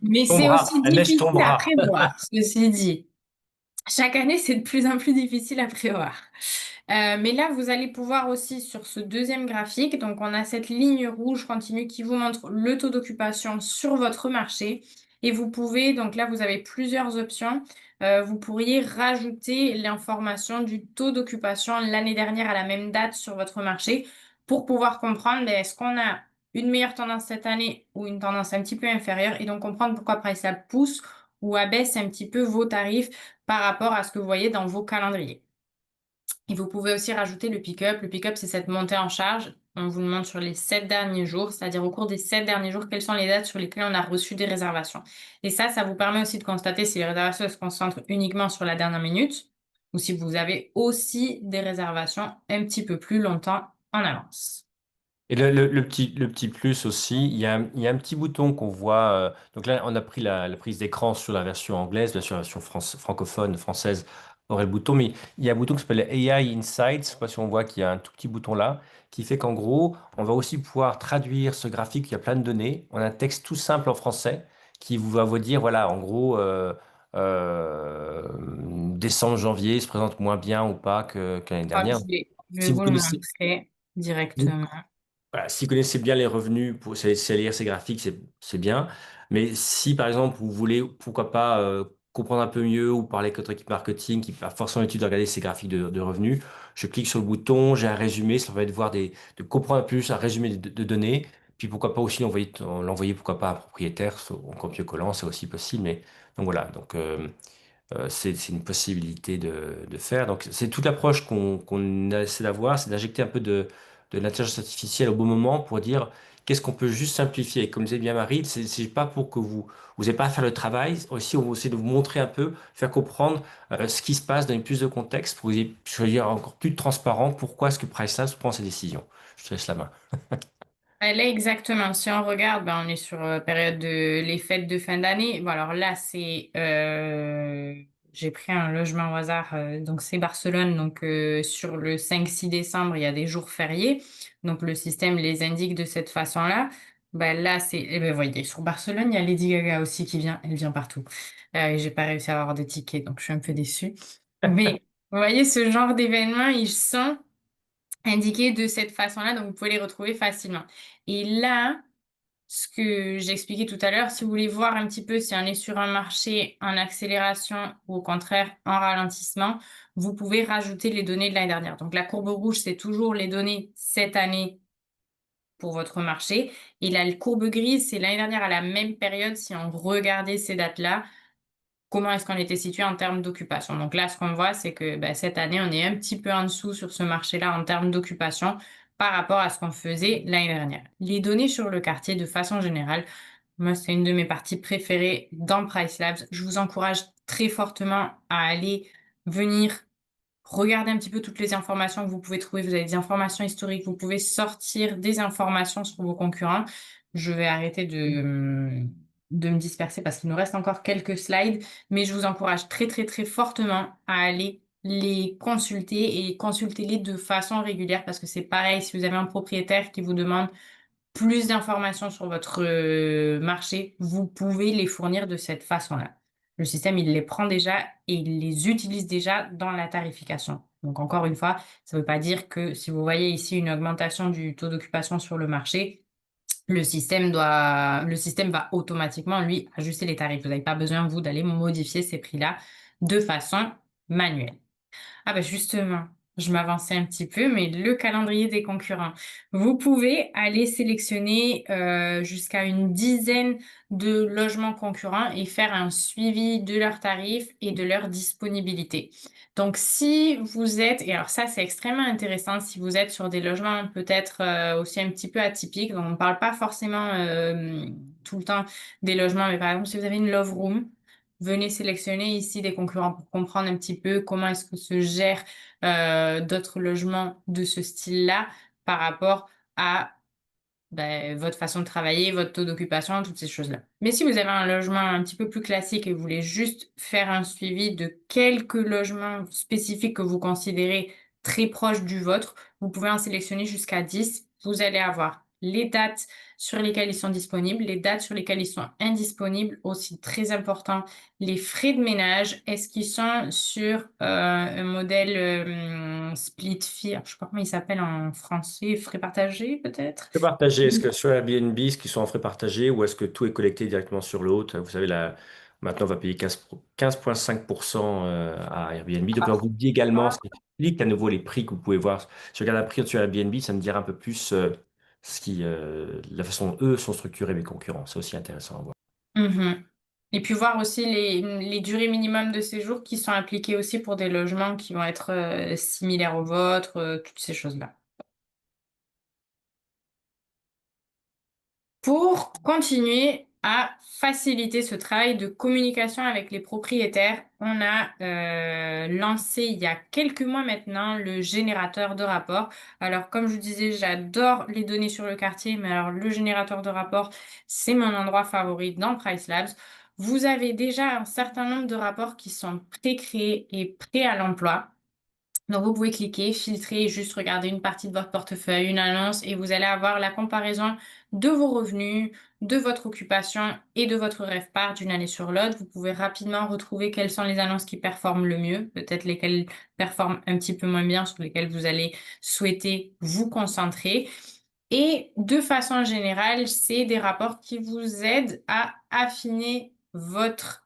Mais c'est Tombera, aussi la neige difficile à tombera. prévoir, ceci dit. Chaque année, c'est de plus en plus difficile à prévoir. Mais là, vous allez pouvoir aussi sur ce deuxième graphique, donc on a cette ligne rouge continue qui vous montre le taux d'occupation sur votre marché. Et vous pouvez, donc là, vous avez plusieurs options. Vous pourriez rajouter l'information du taux d'occupation l'année dernière à la même date sur votre marché pour pouvoir comprendre, ben, est-ce qu'on a une meilleure tendance cette année ou une tendance un petit peu inférieure et donc comprendre pourquoi PriceLab pousse ou abaisse un petit peu vos tarifs par rapport à ce que vous voyez dans vos calendriers. Et vous pouvez aussi rajouter le pick-up. Le pick-up, c'est cette montée en charge. On vous demande sur les 7 derniers jours, c'est-à-dire au cours des 7 derniers jours, quelles sont les dates sur lesquelles on a reçu des réservations. Et ça vous permet aussi de constater si les réservations se concentrent uniquement sur la dernière minute ou si vous avez aussi des réservations un petit peu plus longtemps en avance. Et le petit plus aussi, il y a un petit bouton qu'on voit. Donc là, on a pris la prise d'écran sur la version anglaise, bien sûr, la version francophone, française aurait le bouton, mais il y a un bouton qui s'appelle AI Insights. Je ne sais pas si on voit qu'il y a un tout petit bouton là, qui fait qu'en gros, on va aussi pouvoir traduire ce graphique. Il y a plein de données. On a un texte tout simple en français qui va vous dire, voilà, en gros, décembre, janvier se présente moins bien ou pas que l'année Hop, dernière. je vais Si vous vous le connaissez. montrer directement. Voilà, si vous connaissez bien les revenus, c'est lire ces graphiques, c'est bien. Mais si par exemple vous voulez, pourquoi pas comprendre un peu mieux ou parler avec votre équipe marketing qui n'a pas forcément l'habitude de regarder ces graphiques de revenus, je clique sur le bouton, j'ai un résumé, ça va être de comprendre un peu plus un résumé de données. Puis pourquoi pas aussi l'envoyer pourquoi pas à un propriétaire, en copier-collant, c'est aussi possible. Mais donc voilà, c'est une possibilité de faire. Donc, c'est toute l'approche qu'on essaie d'avoir, c'est d'injecter un peu de l'intelligence artificielle au bon moment pour dire qu'est-ce qu'on peut juste simplifier. Et comme disait bien Marie, c'est pas pour que vous n'ayez pas à faire le travail. Aussi, on va essayer de vous montrer un peu, faire comprendre ce qui se passe, donner plus de contexte pour que vous ayez, soyez encore plus transparent. Pourquoi est-ce que PriceLabs prend ces décisions? Je te laisse la main. Là, exactement. Si on regarde, ben, on est sur période de les fêtes de fin d'année. Bon, alors là, j'ai pris un logement au hasard, donc c'est Barcelone. Donc sur le 5-6 décembre, il y a des jours fériés. Donc le système les indique de cette façon-là. Ben, là, eh ben, vous voyez, sur Barcelone, il y a Lady Gaga aussi qui vient. Elle vient partout. Et j'ai pas réussi à avoir de tickets, donc je suis un peu déçue. Mais vous voyez, ce genre d'événements, ils sont indiqués de cette façon-là, donc vous pouvez les retrouver facilement. Et là, ce que j'expliquais tout à l'heure, si vous voulez voir un petit peu si on est sur un marché en accélération ou au contraire en ralentissement, vous pouvez rajouter les données de l'année dernière. Donc la courbe rouge, c'est toujours les données cette année pour votre marché. Et la courbe grise, c'est l'année dernière à la même période, si on regardait ces dates-là, comment est-ce qu'on était situé en termes d'occupation. Donc là, ce qu'on voit, c'est que bah, cette année, on est un petit peu en dessous sur ce marché-là en termes d'occupation par rapport à ce qu'on faisait l'année dernière. Les données sur le quartier, de façon générale, moi, c'est une de mes parties préférées dans Price Labs. Je vous encourage très fortement à aller venir regardez un petit peu toutes les informations que vous pouvez trouver. Vous avez des informations historiques, vous pouvez sortir des informations sur vos concurrents. Je vais arrêter de me disperser parce qu'il nous reste encore quelques slides, mais je vous encourage très, très, très fortement à aller les consulter et consulter-les de façon régulière parce que c'est pareil si vous avez un propriétaire qui vous demande plus d'informations sur votre marché, vous pouvez les fournir de cette façon-là. Le système, il les prend déjà et il les utilise déjà dans la tarification. Donc, encore une fois, ça ne veut pas dire que si vous voyez ici une augmentation du taux d'occupation sur le marché, le système va automatiquement, lui, ajuster les tarifs. Vous n'avez pas besoin, vous, d'aller modifier ces prix-là de façon manuelle. Ah bah justement, je m'avançais un petit peu, mais le calendrier des concurrents. Vous pouvez aller sélectionner jusqu'à une dizaine de logements concurrents et faire un suivi de leurs tarifs et de leur disponibilité. Donc si vous êtes, et alors ça c'est extrêmement intéressant, si vous êtes sur des logements peut-être aussi un petit peu atypiques, donc on ne parle pas forcément tout le temps des logements, mais par exemple si vous avez une love room, venez sélectionner ici des concurrents pour comprendre un petit peu comment est-ce que se gèrent d'autres logements de ce style-là par rapport à votre façon de travailler, votre taux d'occupation, toutes ces choses-là. Mais si vous avez un logement un petit peu plus classique et vous voulez juste faire un suivi de quelques logements spécifiques que vous considérez très proches du vôtre, vous pouvez en sélectionner jusqu'à 10. Vous allez avoir les dates sur lesquelles ils sont disponibles, les dates sur lesquelles ils sont indisponibles, aussi très important, les frais de ménage. Est-ce qu'ils sont sur un modèle split fee? Alors, je sais pas comment il s'appelle en français, frais partagés peut-être? Frais partagés, est-ce que sur Airbnb, est-ce qu'ils sont en frais partagés ou est-ce que tout est collecté directement sur l'hôte? Vous savez, maintenant, on va payer 15,5% à Airbnb. Donc, on vous dit également, ce qui explique à nouveau les prix que vous pouvez voir. Si je regarde un prix sur Airbnb, ça me dira un peu plus la façon dont eux sont structurés, mes concurrents. C'est aussi intéressant à voir. Mhm. Et puis voir aussi les durées minimum de séjour qui sont appliquées aussi pour des logements qui vont être similaires aux vôtres, toutes ces choses-là. Pour continuer à faciliter ce travail de communication avec les propriétaires, on a lancé il y a quelques mois maintenant le générateur de rapports. Alors, comme je vous disais, j'adore les données sur le quartier, mais alors le générateur de rapports, c'est mon endroit favori dans Price Labs. Vous avez déjà un certain nombre de rapports qui sont pré-créés et prêts à l'emploi. Donc, vous pouvez cliquer, filtrer, juste regarder une partie de votre portefeuille, une annonce, et vous allez avoir la comparaison de vos revenus, de votre occupation et de votre RevPAR d'une année sur l'autre. Vous pouvez rapidement retrouver quelles sont les annonces qui performent le mieux, peut-être lesquelles performent un petit peu moins bien, sur lesquelles vous allez souhaiter vous concentrer. Et de façon générale, c'est des rapports qui vous aident à affiner votre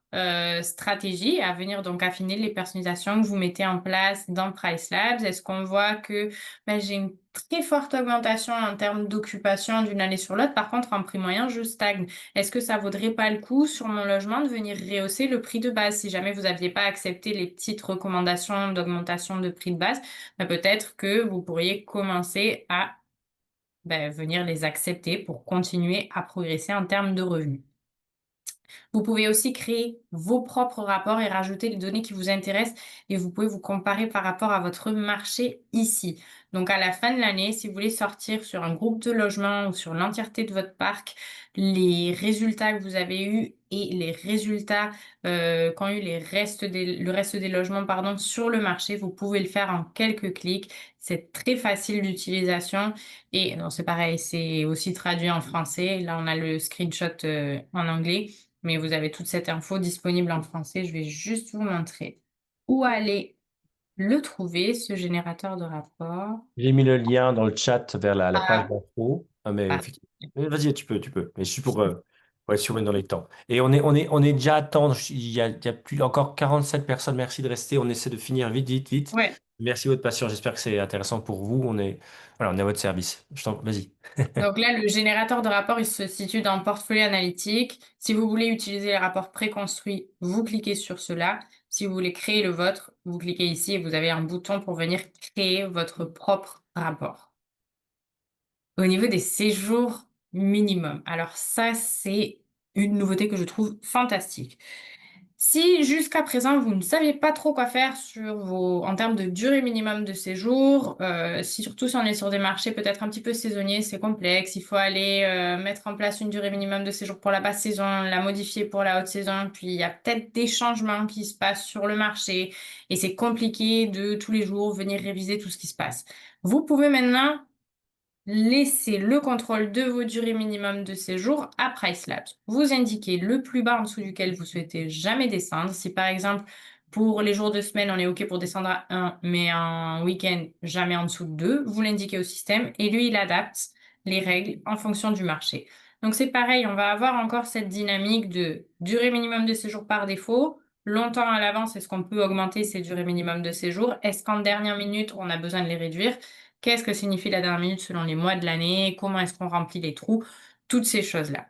stratégie, à venir donc affiner les personnalisations que vous mettez en place dans Price Labs. Est-ce qu'on voit que j'ai une très forte augmentation en termes d'occupation d'une année sur l'autre? Par contre, en prix moyen, je stagne. Est-ce que ça vaudrait pas le coup sur mon logement de venir rehausser le prix de base? Si jamais vous n'aviez pas accepté les petites recommandations d'augmentation de prix de base, peut-être que vous pourriez commencer à venir les accepter pour continuer à progresser en termes de revenus. Vous pouvez aussi créer vos propres rapports et rajouter les données qui vous intéressent et vous pouvez vous comparer par rapport à votre marché ici. Donc à la fin de l'année, si vous voulez sortir sur un groupe de logements ou sur l'entièreté de votre parc, les résultats que vous avez eus et les résultats qu'ont eu le reste des logements pardon, sur le marché, vous pouvez le faire en quelques clics. C'est très facile d'utilisation et non, c'est pareil, c'est aussi traduit en français. Là, on a le screenshot en anglais. Mais vous avez toute cette info disponible en français. Je vais juste vous montrer où aller le trouver, ce générateur de rapport. J'ai mis le lien dans le chat vers la page Ah, d'info. Ah, mais ah. effectivement. Vas-y, tu peux. Mais je suis pour être sûr d'être dans les temps. Et on est déjà à temps. Il y a plus encore 47 personnes. Merci de rester. On essaie de finir vite, vite, vite. Ouais. Merci de votre patience. J'espère que c'est intéressant pour vous. Voilà, on est à votre service. Vas-y. Donc là, le générateur de rapport, il se situe dans Portfolio Analytique. Si vous voulez utiliser les rapports préconstruits, vous cliquez sur cela. Si vous voulez créer le vôtre, vous cliquez ici et vous avez un bouton pour venir créer votre propre rapport. Au niveau des séjours minimum, alors ça, c'est une nouveauté que je trouve fantastique. Si jusqu'à présent, vous ne saviez pas trop quoi faire en termes de durée minimum de séjour, surtout si on est sur des marchés peut-être un petit peu saisonniers, c'est complexe. Il faut aller mettre en place une durée minimum de séjour pour la basse saison, la modifier pour la haute saison, puis il y a peut-être des changements qui se passent sur le marché et c'est compliqué de tous les jours venir réviser tout ce qui se passe. Vous pouvez maintenant laissez le contrôle de vos durées minimum de séjour à Price Labs. Vous indiquez le plus bas en dessous duquel vous souhaitez jamais descendre. Si par exemple, pour les jours de semaine, on est OK pour descendre à 1, mais en week-end, jamais en dessous de 2, vous l'indiquez au système et lui, il adapte les règles en fonction du marché. Donc c'est pareil, on va avoir encore cette dynamique de durée minimum de séjour par défaut. Longtemps à l'avance, est-ce qu'on peut augmenter ces durées minimum de séjour? Est-ce qu'en dernière minute, on a besoin de les réduire? Qu'est-ce que signifie la dernière minute selon les mois de l'année? Comment est-ce qu'on remplit les trous? Toutes ces choses-là.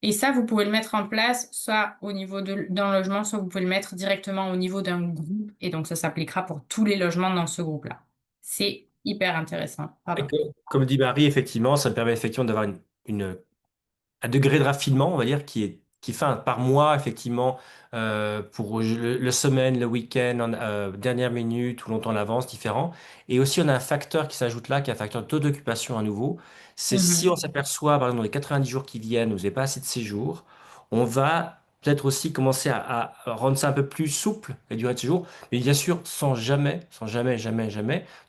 Et ça, vous pouvez le mettre en place soit au niveau d'un logement, soit vous pouvez le mettre directement au niveau d'un groupe. Et donc, ça s'appliquera pour tous les logements dans ce groupe-là. C'est hyper intéressant. Et Pardon. comme dit Barry, effectivement, ça me permet effectivement d'avoir un degré de raffinement, on va dire, qui fait par mois, effectivement, pour le semaine, le week-end, dernière minute ou longtemps en avance, différent. Et aussi, on a un facteur qui s'ajoute là, qui est un facteur de taux d'occupation à nouveau. C'est si on Mhm. s'aperçoit, par exemple, dans les 90 jours qui viennent, vous n'avez pas assez de séjours, on va peut-être aussi commencer à rendre ça un peu plus souple, la durée de séjour, mais bien sûr, sans jamais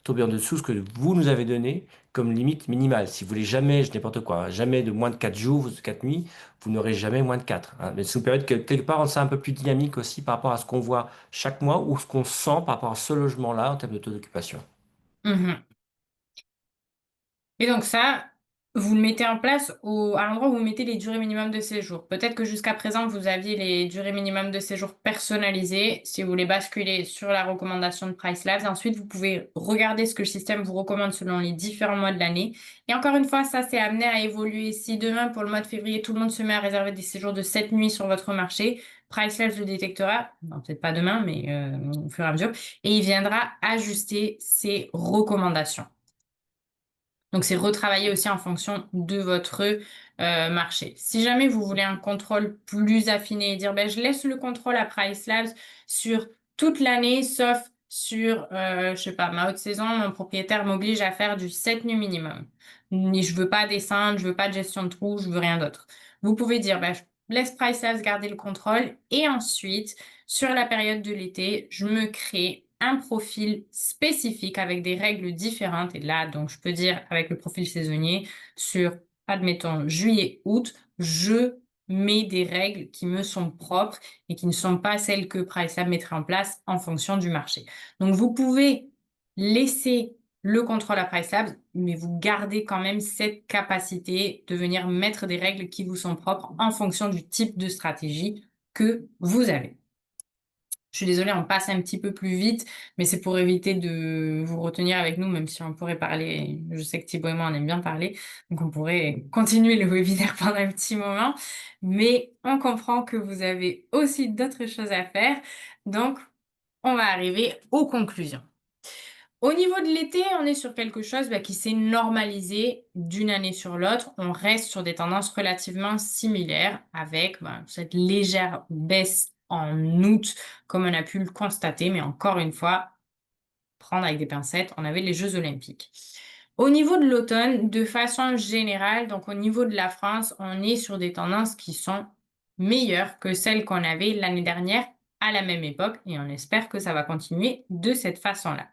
tomber en dessous de ce que vous nous avez donné comme limite minimale. Si vous voulez jamais, je dis n'importe quoi, hein, jamais de moins de 4 jours, 4 nuits, vous n'aurez jamais moins de 4. Mais ça nous permet de quelque part rendre ça un peu plus dynamique aussi par rapport à ce qu'on voit chaque mois ou ce qu'on sent par rapport à ce logement-là en termes de taux d'occupation. Mhm. Et donc ça, vous le mettez en place à l'endroit où vous mettez les durées minimum de séjour. Peut-être que jusqu'à présent, vous aviez les durées minimum de séjour personnalisées. Si vous les basculez sur la recommandation de PriceLabs, ensuite, vous pouvez regarder ce que le système vous recommande selon les différents mois de l'année. Et encore une fois, ça, c'est amené à évoluer. Si demain, pour le mois de février, tout le monde se met à réserver des séjours de 7 nuits sur votre marché, PriceLabs le détectera, non, peut-être pas demain, mais au fur et à mesure, et il viendra ajuster ses recommandations. Donc, c'est retravailler aussi en fonction de votre marché. Si jamais vous voulez un contrôle plus affiné et dire, ben, je laisse le contrôle à Price Labs sur toute l'année, sauf sur, je sais pas, ma haute saison, mon propriétaire m'oblige à faire du 7 nuits minimum. Mais je veux pas descendre, je veux pas de gestion de trous, je veux rien d'autre. Vous pouvez dire, ben, je laisse Price Labs garder le contrôle et ensuite, sur la période de l'été, je me crée un profil spécifique avec des règles différentes. Et là, donc, je peux dire avec le profil saisonnier, sur, admettons, juillet-août, je mets des règles qui me sont propres et qui ne sont pas celles que PriceLab mettrait en place en fonction du marché. Donc, vous pouvez laisser le contrôle à PriceLab, mais vous gardez quand même cette capacité de venir mettre des règles qui vous sont propres en fonction du type de stratégie que vous avez. Je suis désolée, on passe un petit peu plus vite, mais c'est pour éviter de vous retenir avec nous, même si on pourrait parler. Je sais que Thibaut et moi, on aime bien parler, donc on pourrait continuer le webinaire pendant un petit moment, mais on comprend que vous avez aussi d'autres choses à faire, donc on va arriver aux conclusions. Au niveau de l'été, on est sur quelque chose qui s'est normalisé d'une année sur l'autre. On reste sur des tendances relativement similaires avec cette légère baisse en août, comme on a pu le constater. Mais encore une fois, prendre avec des pincettes, on avait les Jeux Olympiques. Au niveau de l'automne, de façon générale, donc au niveau de la France, on est sur des tendances qui sont meilleures que celles qu'on avait l'année dernière à la même époque et on espère que ça va continuer de cette façon-là.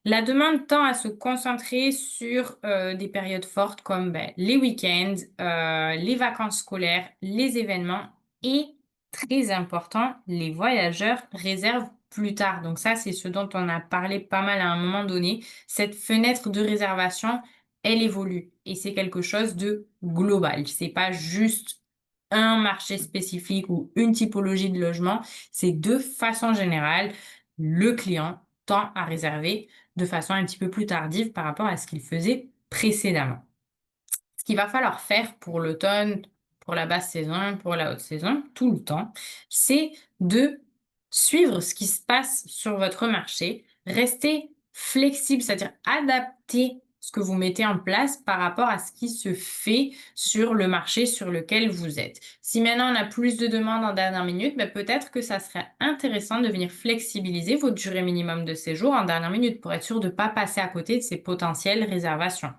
La demande tend à se concentrer sur des périodes fortes comme les week-ends, les vacances scolaires, les événements et, très important, les voyageurs réservent plus tard. Donc ça, c'est ce dont on a parlé pas mal à un moment donné. Cette fenêtre de réservation, elle évolue et c'est quelque chose de global. C'est pas juste un marché spécifique ou une typologie de logement. C'est de façon générale, le client tend à réserver de façon un petit peu plus tardive par rapport à ce qu'il faisait précédemment. Ce qu'il va falloir faire pour l'automne, pour la basse saison, pour la haute saison, tout le temps, c'est de suivre ce qui se passe sur votre marché, rester flexible, c'est-à-dire adapter ce que vous mettez en place par rapport à ce qui se fait sur le marché sur lequel vous êtes. Si maintenant on a plus de demandes en dernière minute, peut-être que ça serait intéressant de venir flexibiliser votre durée minimum de séjour en dernière minute pour être sûr de ne pas passer à côté de ces potentielles réservations.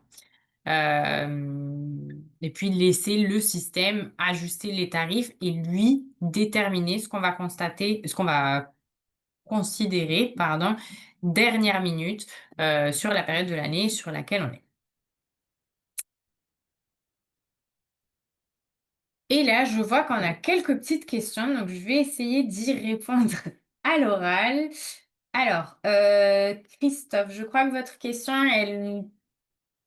Et puis laisser le système ajuster les tarifs et lui déterminer ce qu'on va constater, ce qu'on va considérer, pardon, dernière minute sur la période de l'année sur laquelle on est. Et là, je vois qu'on a quelques petites questions, donc je vais essayer d'y répondre à l'oral. Alors, Christophe, je crois que votre question,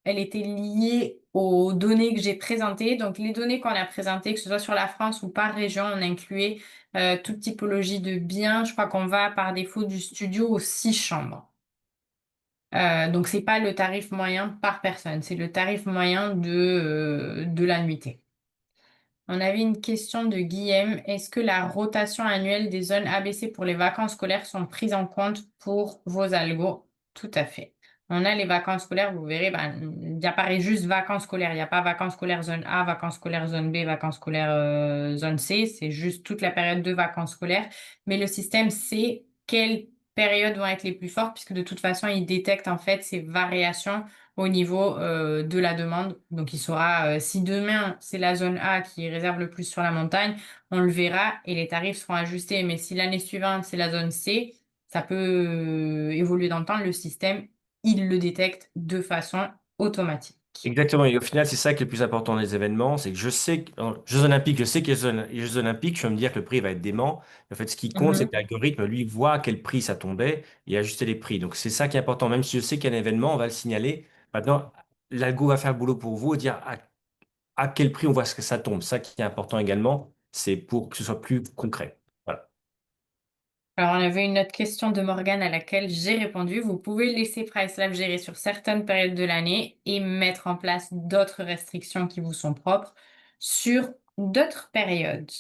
elle était liée aux données que j'ai présentées. Donc, les données qu'on a présentées, que ce soit sur la France ou par région, on incluait toute typologie de biens. Je crois qu'on va par défaut du studio aux 6 chambres. Donc, c'est pas le tarif moyen par personne, c'est le tarif moyen de la nuitée. On avait une question de Guillaume. Est-ce que la rotation annuelle des zones ABC pour les vacances scolaires sont prises en compte pour vos algos? Tout à fait. On a les vacances scolaires, vous verrez, il apparaît juste vacances scolaires. Il n'y a pas vacances scolaires zone A, vacances scolaires zone B, vacances scolaires zone C. C'est juste toute la période de vacances scolaires. Mais le système sait quelles périodes vont être les plus fortes, puisque de toute façon, il détecte en fait ces variations au niveau de la demande. Donc, il saura si demain, c'est la zone A qui réserve le plus sur la montagne, on le verra et les tarifs seront ajustés. Mais si l'année suivante, c'est la zone C, ça peut évoluer dans le temps. Le système, il le détecte de façon automatique. Exactement. Et au final, c'est ça qui est le plus important dans les événements. C'est que je sais qu'en Jeux Olympiques, je sais qu'il y a les Jeux Olympiques, je vais me dire que le prix va être dément. En fait, ce qui compte, c'est que Mhm. l'algorithme, lui, voit à quel prix ça tombait et ajuster les prix. Donc, c'est ça qui est important. Même si je sais qu'il y a un événement, on va le signaler. Maintenant, l'algo va faire le boulot pour vous et dire à quel prix on voit ce que ça tombe. Ça qui est important également, c'est pour que ce soit plus concret. Voilà. Alors, on avait une autre question de Morgane à laquelle j'ai répondu. Vous pouvez laisser PriceLab gérer sur certaines périodes de l'année et mettre en place d'autres restrictions qui vous sont propres sur d'autres périodes.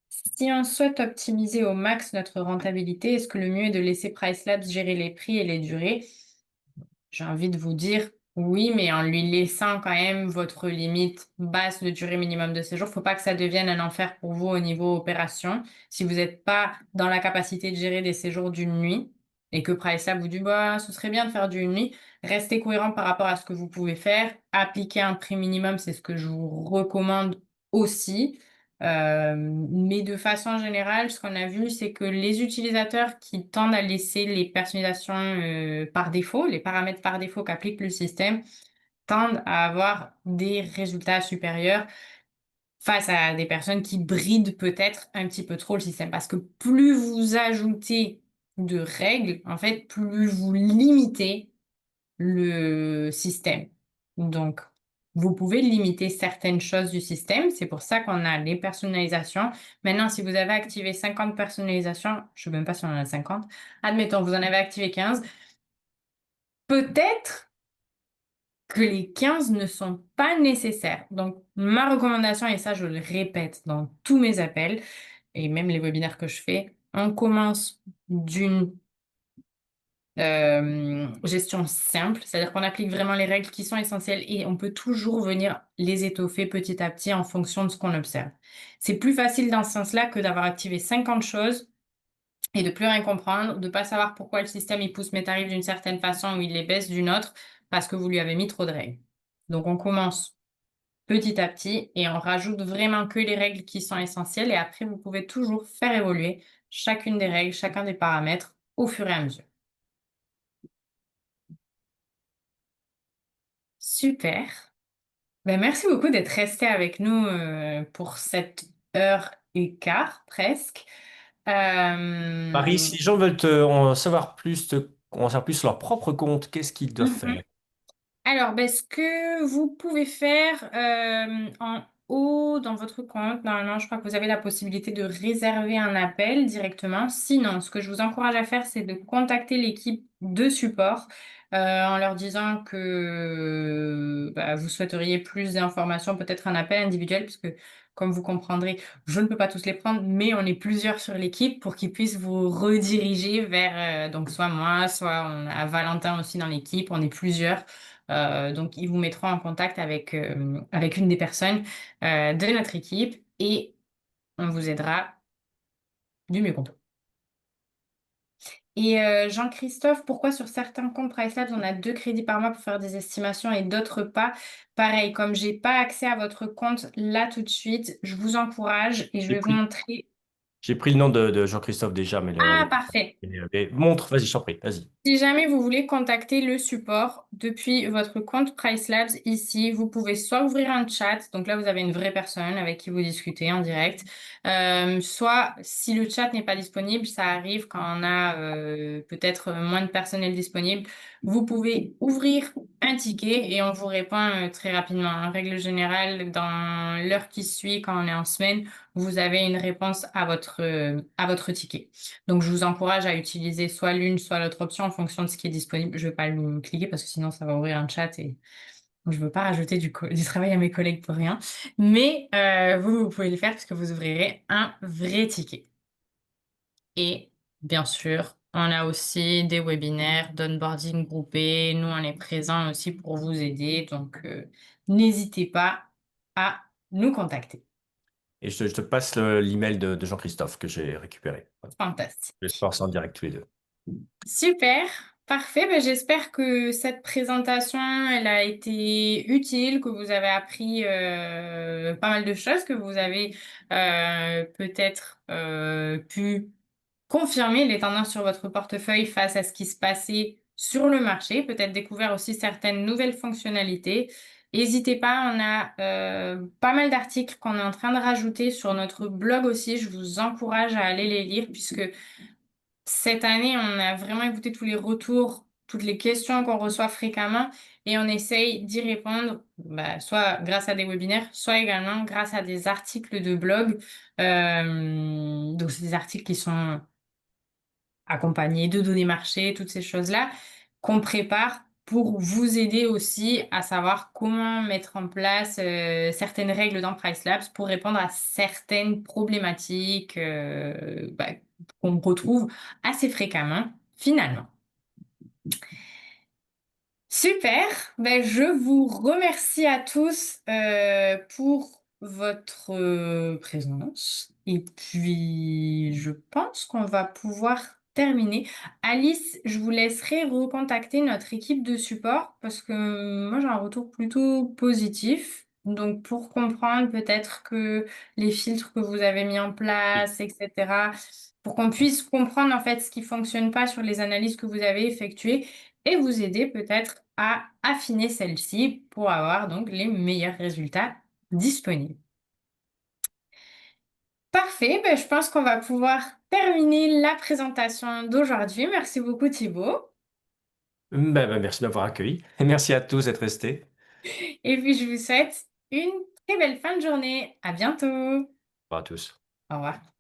Si on souhaite optimiser au max notre rentabilité, est-ce que le mieux est de laisser PriceLabs gérer les prix et les durées? J'ai envie de vous dire oui, mais en lui laissant quand même votre limite basse de durée minimum de séjour. Faut pas que ça devienne un enfer pour vous au niveau opération. Si vous n'êtes pas dans la capacité de gérer des séjours d'une nuit et que PriceLab vous dit bah ce serait bien de faire d'une nuit, restez cohérent par rapport à ce que vous pouvez faire. Appliquer un prix minimum, c'est ce que je vous recommande aussi. Mais de façon générale, ce qu'on a vu, c'est que les utilisateurs qui tendent à laisser les personnalisations par défaut, les paramètres par défaut qu'applique le système, tendent à avoir des résultats supérieurs face à des personnes qui brident peut-être un petit peu trop le système. Parce que plus vous ajoutez de règles, en fait, plus vous limitez le système. Donc, vous pouvez limiter certaines choses du système. C'est pour ça qu'on a les personnalisations. Maintenant, si vous avez activé 50 personnalisations, je ne sais même pas si on en a 50, admettons, vous en avez activé 15, peut-être que les 15 ne sont pas nécessaires. Donc, ma recommandation, et ça, je le répète dans tous mes appels et même les webinaires que je fais, on commence d'une gestion simple, c'est-à-dire qu'on applique vraiment les règles qui sont essentielles et on peut toujours venir les étoffer petit à petit en fonction de ce qu'on observe. C'est plus facile dans ce sens-là que d'avoir activé 50 choses et de plus rien comprendre, de pas savoir pourquoi le système il pousse mes tarifs d'une certaine façon ou il les baisse d'une autre parce que vous lui avez mis trop de règles. Donc on commence petit à petit et on rajoute vraiment que les règles qui sont essentielles et après vous pouvez toujours faire évoluer chacune des règles, chacun des paramètres au fur et à mesure. Super. Ben, merci beaucoup d'être resté avec nous pour cette heure et quart presque. Paris, Euh, si les gens veulent en savoir plus, en savoir plus sur leur propre compte, qu'est-ce qu'ils doivent mhm. faire? Alors, ben, ce que vous pouvez faire en haut dans votre compte, normalement, je crois que vous avez la possibilité de réserver un appel directement. Sinon, ce que je vous encourage à faire, c'est de contacter l'équipe de support en leur disant que bah, vous souhaiteriez plus d'informations, peut-être un appel individuel, puisque comme vous comprendrez, je ne peux pas tous les prendre, mais on est plusieurs sur l'équipe pour qu'ils puissent vous rediriger vers, donc soit moi, soit on a Valentin aussi dans l'équipe, on est plusieurs. Donc, ils vous mettront en contact avec une des personnes de notre équipe et on vous aidera du mieux qu'on peut. Et Jean-Christophe, pourquoi sur certains comptes PriceLabs, on a 2 crédits par mois pour faire des estimations et d'autres pas? Pareil, comme j'ai pas accès à votre compte là tout de suite, je vous encourage et je J'ai vais vous pris, montrer. j'ai pris le nom de Jean-Christophe déjà, mais Ah, parfait. montre, vas-y, je t'en prie, vas-y. Si jamais vous voulez contacter le support depuis votre compte PriceLabs ici, vous pouvez soit ouvrir un chat, donc là vous avez une vraie personne avec qui vous discutez en direct, soit si le chat n'est pas disponible, ça arrive quand on a peut-être moins de personnel disponible, vous pouvez ouvrir un ticket et on vous répond très rapidement. En règle générale, dans l'heure qui suit, quand on est en semaine, vous avez une réponse à votre ticket. Donc, je vous encourage à utiliser soit l'une, soit l'autre option en fonction de ce qui est disponible. Je ne vais pas le cliquer parce que sinon, ça va ouvrir un chat et je ne veux pas rajouter du travail à mes collègues pour rien. Mais vous pouvez le faire parce que vous ouvrirez un vrai ticket. Et bien sûr, on a aussi des webinaires d'onboarding groupé. Nous, on est présents aussi pour vous aider. Donc, n'hésitez pas à nous contacter. Et je te passe l'email de Jean-Christophe que j'ai récupéré. Voilà. Je Fantastique. se passe en direct tous les deux. Super. Parfait, ben, j'espère que cette présentation, elle a été utile, que vous avez appris pas mal de choses, que vous avez peut-être pu confirmer les tendances sur votre portefeuille face à ce qui se passait sur le marché, peut-être découvert aussi certaines nouvelles fonctionnalités. N'hésitez pas, on a pas mal d'articles qu'on est en train de rajouter sur notre blog aussi. Je vous encourage à aller les lire puisque cette année, on a vraiment écouté tous les retours, toutes les questions qu'on reçoit fréquemment et on essaye d'y répondre, bah, soit grâce à des webinaires, soit également grâce à des articles de blog. Donc, c'est des articles qui sont accompagnés de données marché, toutes ces choses-là qu'on prépare pour vous aider aussi à savoir comment mettre en place certaines règles dans Price Labs pour répondre à certaines problématiques bah, qu'on retrouve assez fréquemment finalement. Super, ben, je vous remercie à tous pour votre présence. Et puis, je pense qu'on va pouvoir terminer. Alice, je vous laisserai recontacter notre équipe de support parce que moi, j'ai un retour plutôt positif. Donc, pour comprendre peut-être que les filtres que vous avez mis en place, etc., pour qu'on puisse comprendre en fait ce qui fonctionne pas sur les analyses que vous avez effectuées et vous aider peut-être à affiner celle-ci pour avoir donc les meilleurs résultats disponibles. Parfait, ben, je pense qu'on va pouvoir terminer la présentation d'aujourd'hui. Merci beaucoup Thibaut. Merci de m'avoir accueilli. Et merci à tous d'être restés. Et puis je vous souhaite une très belle fin de journée. À bientôt. Au revoir à tous. Au revoir.